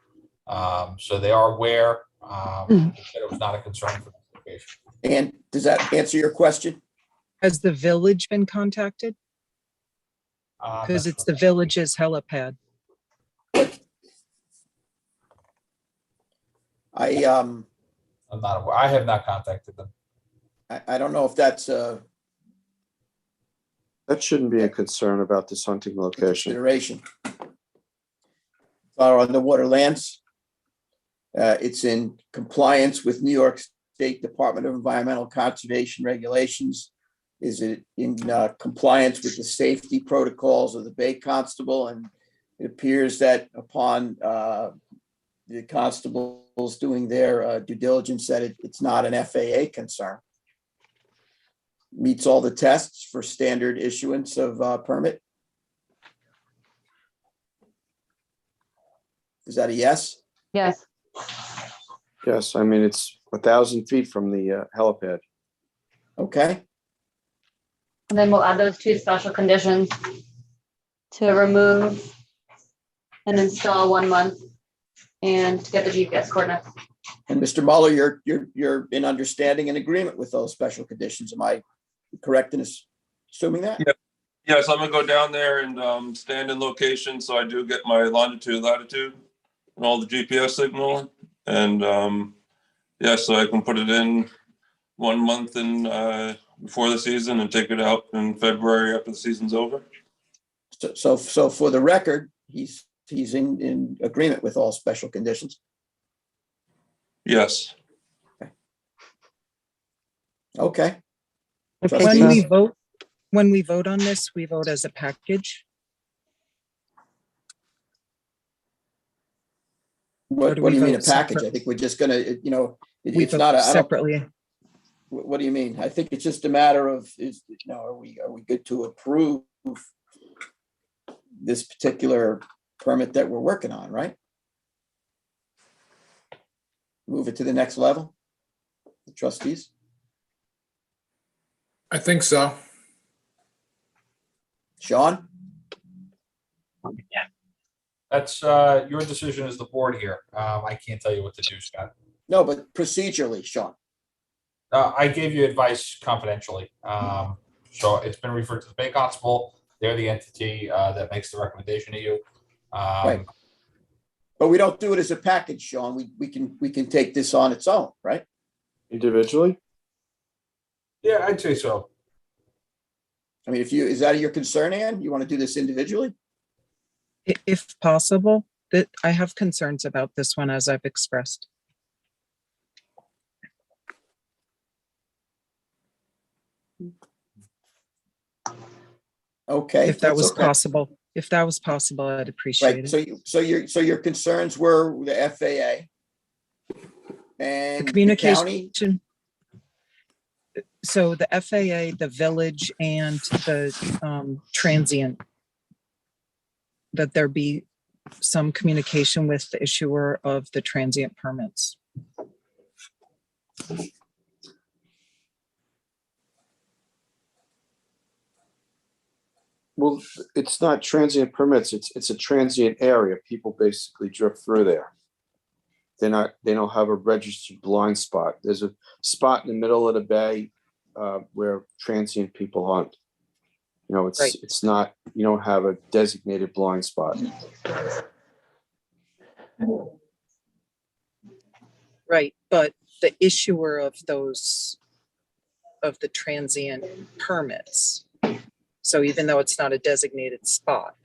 So they are aware that it was not a concern for the location. And does that answer your question? Has the village been contacted? Because it's the village's helipad. I'm not aware. I have not contacted them. I don't know if that's that shouldn't be a concern about this hunting location. consideration. Our underwater lands. It's in compliance with New York State Department of Environmental Conservation regulations. Is it in compliance with the safety protocols of the Bay Constable? And it appears that upon the constables doing their due diligence, that it's not an FAA concern. Meets all the tests for standard issuance of permit. Is that a yes? Yes. Yes, I mean, it's 1,000 feet from the helipad. Okay, And then we'll add those two special conditions to remove and install 1 month and to get the GPS coordinates. and Mr. Mueller, you're in understanding and agreement with those special conditions. Am I correct in assuming that? Yeah. Yes, I'm gonna go down there and stand in location, so I do get my longitude, latitude, and all the GPS signal. And yeah, so I can put it in 1 month and before the season and take it out in February after the season's over. So for the record, he's in agreement with all special conditions. Yes. Okay. Okay, Trustees? When we vote on this, we vote as a package. What do do we you mean a vote package? separate? I think we're just gonna, We it's vote not, I don't, separately. what do you mean? I think it's just a matter of, are we good to approve this particular permit that we're working on, right? Move it to the next level, the trustees? I think so. Sean? That's your decision as the board here. I can't tell you what to do, Scott. No, but procedurally, Sean. I gave you advice confidentially. So it's been referred to the Bay Constable. They're the entity that makes the recommendation to you. Right. But we don't do it as a package, Sean. We can take this on its own, right? Individually? Yeah, I'd say so. I mean, is that your concern, Ann? You want to do this individually? If possible, that I have concerns about this one, as I've expressed. Okay. If that that's was okay. possible, if that was possible, I'd appreciate Right, it. so your concerns were the FAA The and the county? communication. So the FAA, the village, and the transient, that there be some communication with the issuer of the transient permits. Well, it's not transient permits, it's a transient area. People basically drift through there. They don't have a registered blind spot. There's a spot in the middle of the bay where transient people hunt. You know, Right. it's not, you don't have a designated blind spot. Right, but the issuer of those, of the transient permits. So even though it's not a designated spot.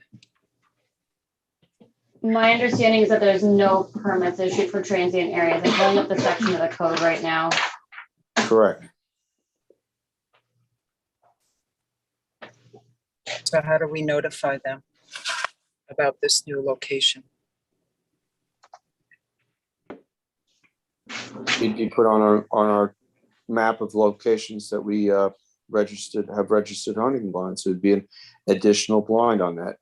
My understanding is that there's no permits issued for transient areas. I'm pulling up the section of the code right now. Correct. So how do we notify them about this new location? It'd be put on our map of locations that we have registered hunting blinds. So it'd be an additional blind on that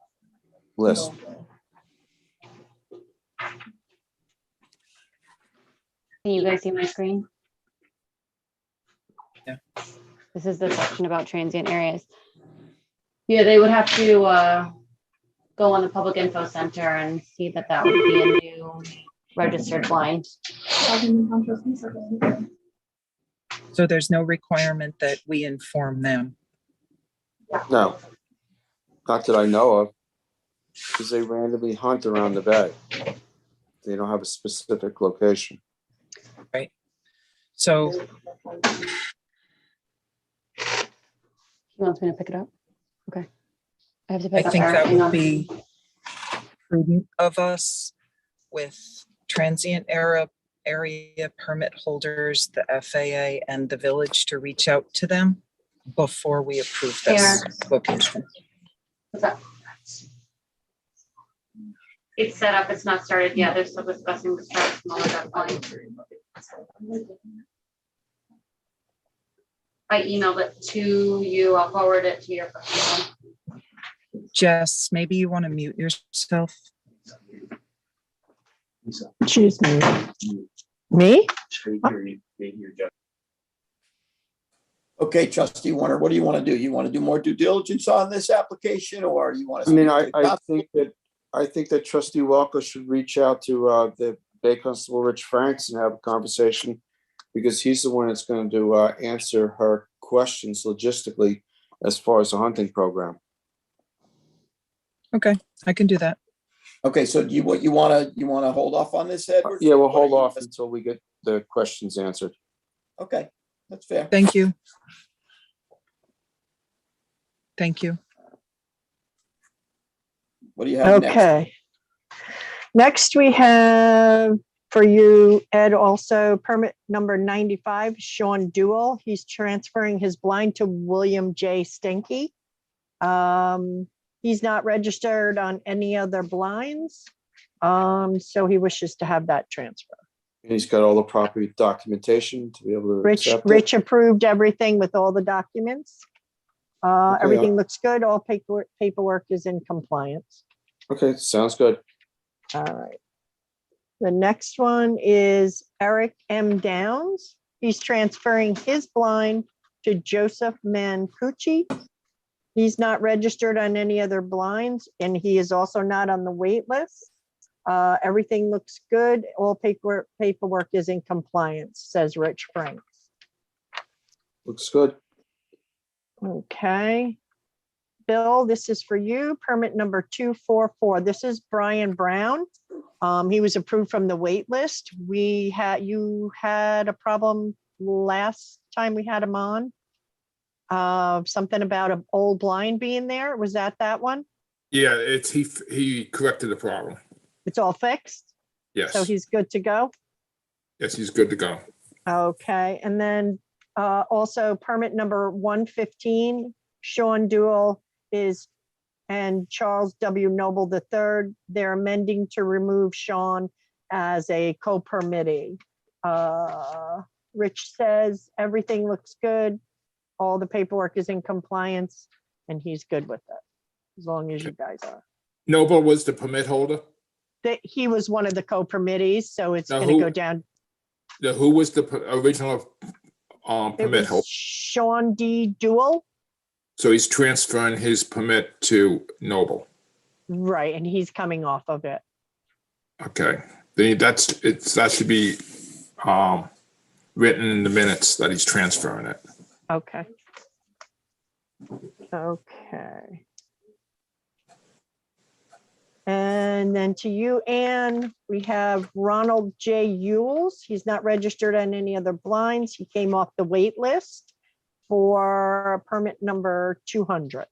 list. Can you guys see my screen? Yeah. This is the section about transient areas. Yeah, they would have to go on the public info center and see that that would be a new registered blind. So there's no requirement that we inform them. No, not that I know of, because they randomly hunt around the bay. They don't have a specific location. Right. So He wants me to pick it up? Okay. I have to I pick up think that everything would on. be prudent of us with transient area permit holders, the FAA and the village to reach out to them before we approve this location. What's up? It's set up, it's not started yet. They're still discussing the start smaller duck blind. I emailed it to you. I'll forward it to your phone. Jess, maybe you want to mute yourself. Excuse me. Me? Okay, trustee Warner, what do you want to do? You want to do more due diligence on this application, or you want to? I mean, I think that Trustee Walker should reach out to the Bay Constable Rich Franks and have a conversation, because he's the one that's going to answer her questions logistically as far as the hunting program. Okay, I can do that. Okay, so do you want to hold off on this, Edward? Yeah, we'll hold off until we get the questions answered. Okay, that's fair. Thank you. Thank you. What do you have next? Okay. Next, we have for you, Ed, also permit number 95, Sean Dewell. He's transferring his blind to William J. Stinky. He's not registered on any other blinds, so he wishes to have that transfer. He's got all the property documentation to be able to accept it. Rich approved everything with all the documents. Okay, Everything looks good. All paperwork is in compliance. Okay, sounds good. All right. The next one is Eric M. Downs. He's transferring his blind to Joseph Mancucci. He's not registered on any other blinds, and he is also not on the wait list. Everything looks good. All paperwork is in compliance, says Rich Franks. Looks good. Okay. Bill, this is for you. Permit number 244. This is Brian Brown. He was approved from the wait list. You had a problem last time we had him on. Something about an old blind being there. Was that one? Yeah, he corrected the problem. It's all fixed? Yes. So he's good to go? Yes, he's good to go. Okay. And then also permit number 115, Sean Dewell. and Charles W. Noble III. They're amending to remove Sean as a co-permittee. Rich says everything looks good. All the paperwork is in compliance and he's good with it, as long as you guys are. Noble was the permit holder? He was one of the co-permittees, so it's Now gonna who- go down. Who was the original It permit was holder? Sean D. Dewell, So he's transferring his permit to Noble. right, and he's coming off of it. Okay, that should be written in the minutes that he's transferring it. Okay. Okay. And then to you, Anne, we have Ronald J Ewells. He's not registered on any other blinds. He came off the wait list for permit number 200.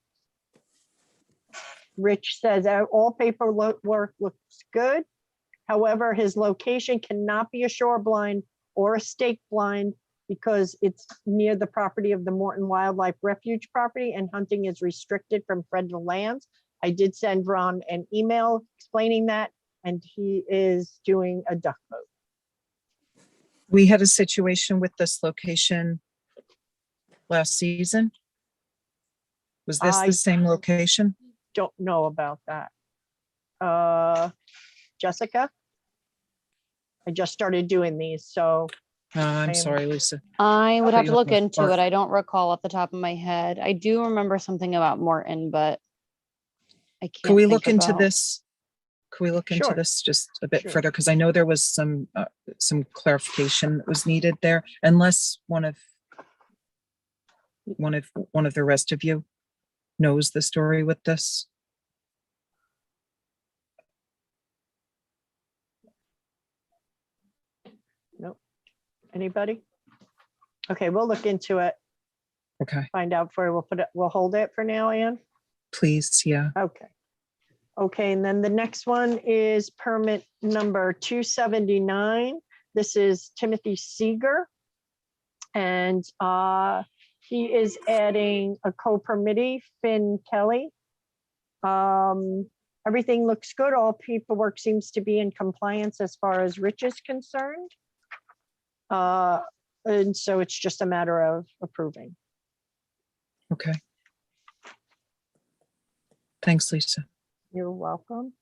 Rich says all paperwork looks good. However, his location cannot be a shore blind or a stake blind because it's near the property of the Morton Wildlife Refuge property and hunting is restricted from federal lands. I did send Ron an email explaining that, and he is doing a duck boat. We had a situation with this location last season. Was this I- the same location? Don't know about that. Jessica? I just started doing these, so I'm am- sorry, Lisa. I would Put have you to on look the into spot. it. I don't recall off the top of my head. I do remember something about Morton, but I can't. Can we think look into about- this? Can we look into Sure. this just a bit Sure. further? Because I know there was some clarification that was needed there, unless one of the rest of you knows the story with this. nope. Anybody? Okay, we'll look into it, Okay, find out for you. We'll hold it for now, Ann. please, yeah. Okay. Okay, and then the next one is permit number 279. This is Timothy Seeger. And he is adding a co-permittee, Finn Kelly. Everything looks good. All paperwork seems to be in compliance as far as Rich is concerned. And so it's just a matter of approving. Okay. Thanks, Lisa. You're welcome.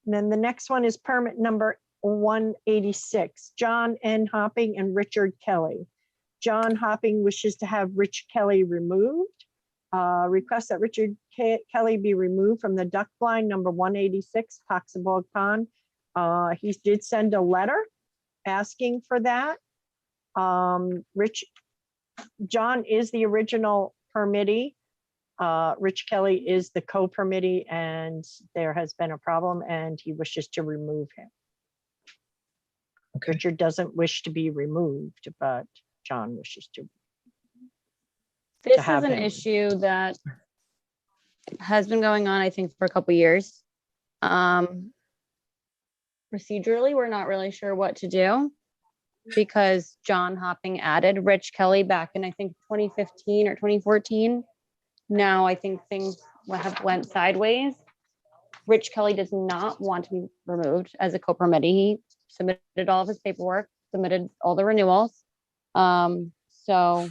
And then the next one is permit number 186, John N. Hopping and Richard Kelly. John Hopping wishes to have Rich Kelly removed. Request that Richard Kelly be removed from the duck blind number 186, Coxabog Pond. He did send a letter asking for that. John is the original permittee. Rich Kelly is the co-permittee, and there has been a problem and he wishes to remove him. Okay. Richard doesn't wish to be removed, but John wishes to. This is have an him. issue that has been going on, I think, for a couple years. Procedurally, we're not really sure what to do because John Hopping added Rich Kelly back in, I think, 2015 or 2014. Now I think things have went sideways. Rich Kelly does not want to be removed as a co-permittee. He submitted all of his paperwork, submitted all the renewals. So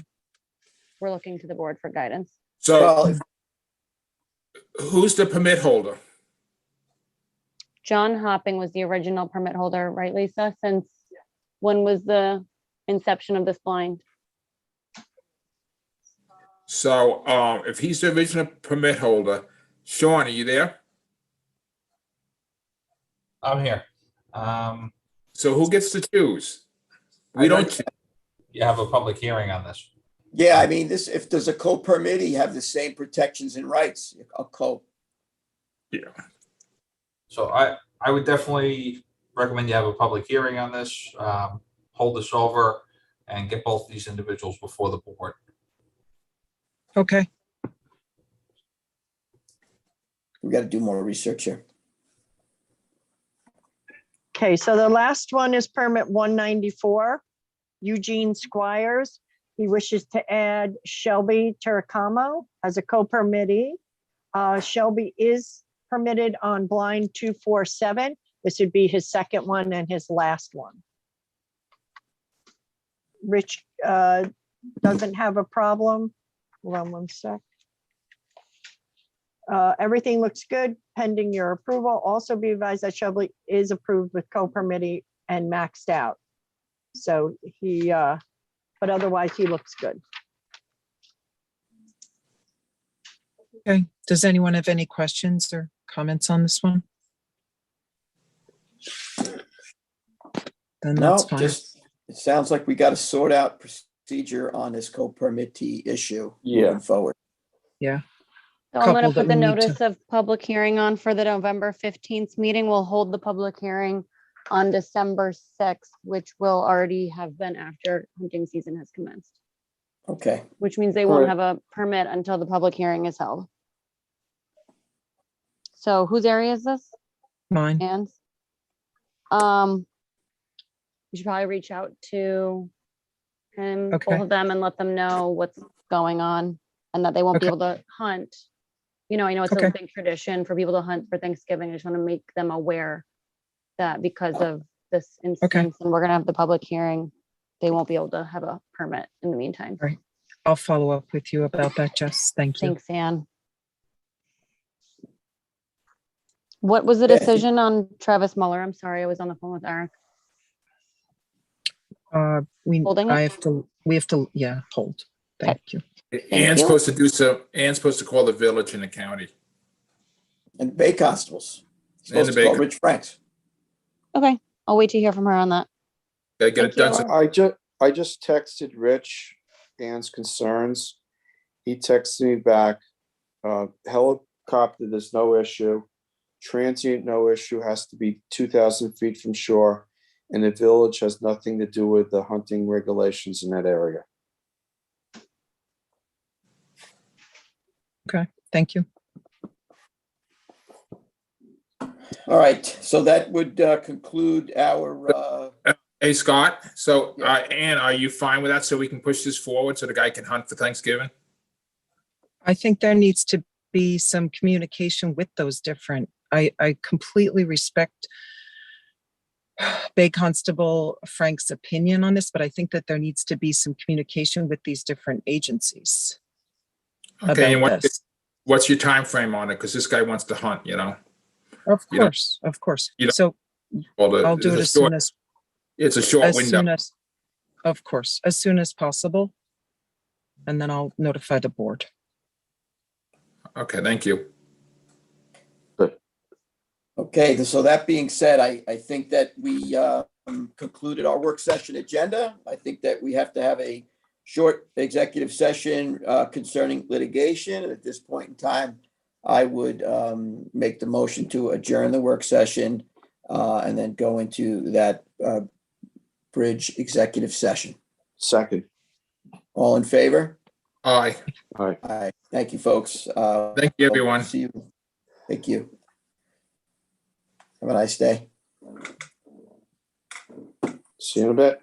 we're looking to the board for guidance. So Well, if- who's the permit holder? John Hopping was the original permit holder, right, Lisa? Since when was the inception of this blind? So if he's the original permit holder, Sean, are you there? I'm here. So who gets to choose? We don't. choose. You have a public hearing on this. Yeah, I mean, this, if there's a co-permittee, you have the same protections and rights, a co. Yeah. So I would definitely recommend you have a public hearing on this, hold this over and get both these individuals before the board. Okay, We got to do more research here. Okay, so the last one is permit 194, Eugene Squires. He wishes to add Shelby Terracamo as a co-permittee. Shelby is permitted on blind 247. This would be his second one and his last one. Rich doesn't have a problem. Hold on one sec. Everything looks good pending your approval. Also be advised that Shelby is approved with co-permitting and maxed out. So he, but otherwise he looks good. Okay, does anyone have any questions or comments on this one? Then No, that's fine. just, it sounds like we got to sort out procedure on this co-permittee issue Yeah. moving forward. Yeah, So I'm gonna couple that put the we need notice to- of public hearing on for the November 15th meeting. We'll hold the public hearing on December 6th, which will already have been after hunting season has commenced, Okay, which means they won't Alright. have a permit until the public hearing is held. So whose area is this? mine. Anne's? We should probably reach out to him, both Okay. of them, and let them know what's going on and that they won't be Okay. able to hunt. You know, I know it's Okay. a big tradition for people to hunt for Thanksgiving. I just want to make them aware that because of this instance, and we're gonna have the public hearing, they won't be able to have a permit in the meantime. Right. I'll follow up with you about that, Jess. Thank you. Thanks, Anne. What was the Yeah, I think- decision on Travis Muller? I'm sorry, I was on the phone with Eric. Holding it? We have to, yeah, hold. Thank you. Ann's you. supposed to do so, Ann's supposed to call the village and the county. and Bay Constables. And Supposed the to call Bay- Rich Franks. Okay, I'll wait to hear from her on that. Gotta get it Thank done. you. so- I just texted Rich Ann's concerns. He texted me back, helicopter, there's no issue. Transient, no issue, has to be 2,000 feet from shore. And the village has nothing to do with the hunting regulations in that area. Okay, thank you. All right, so that would conclude our, Hey, Scott, so, Yeah. Ann, are you fine with that? So we can push this forward so the guy can hunt for Thanksgiving? I think there needs to be some communication with those different, I completely respect Bay Constable Frank's opinion on this, but I think that there needs to be some communication with these different agencies Okay, and about this. what's your time frame on it? Because this guy wants to hunt, you know? Of you know, course, of course. you know, So Well, I'll do it as soon as, It's a short as soon window. as, of course, as soon as possible. And then I'll notify the board. Okay, thank you. okay, so that being said, I think that we concluded our work session agenda. I think that we have to have a short executive session concerning litigation. At this point in time, I would make the motion to adjourn the work session and then go into that bridge executive session. Second. All in favor? Aye. All right. Aye. Thank you, folks. Thank you, everyone. See you. Thank you. Have a nice day. See you in a bit.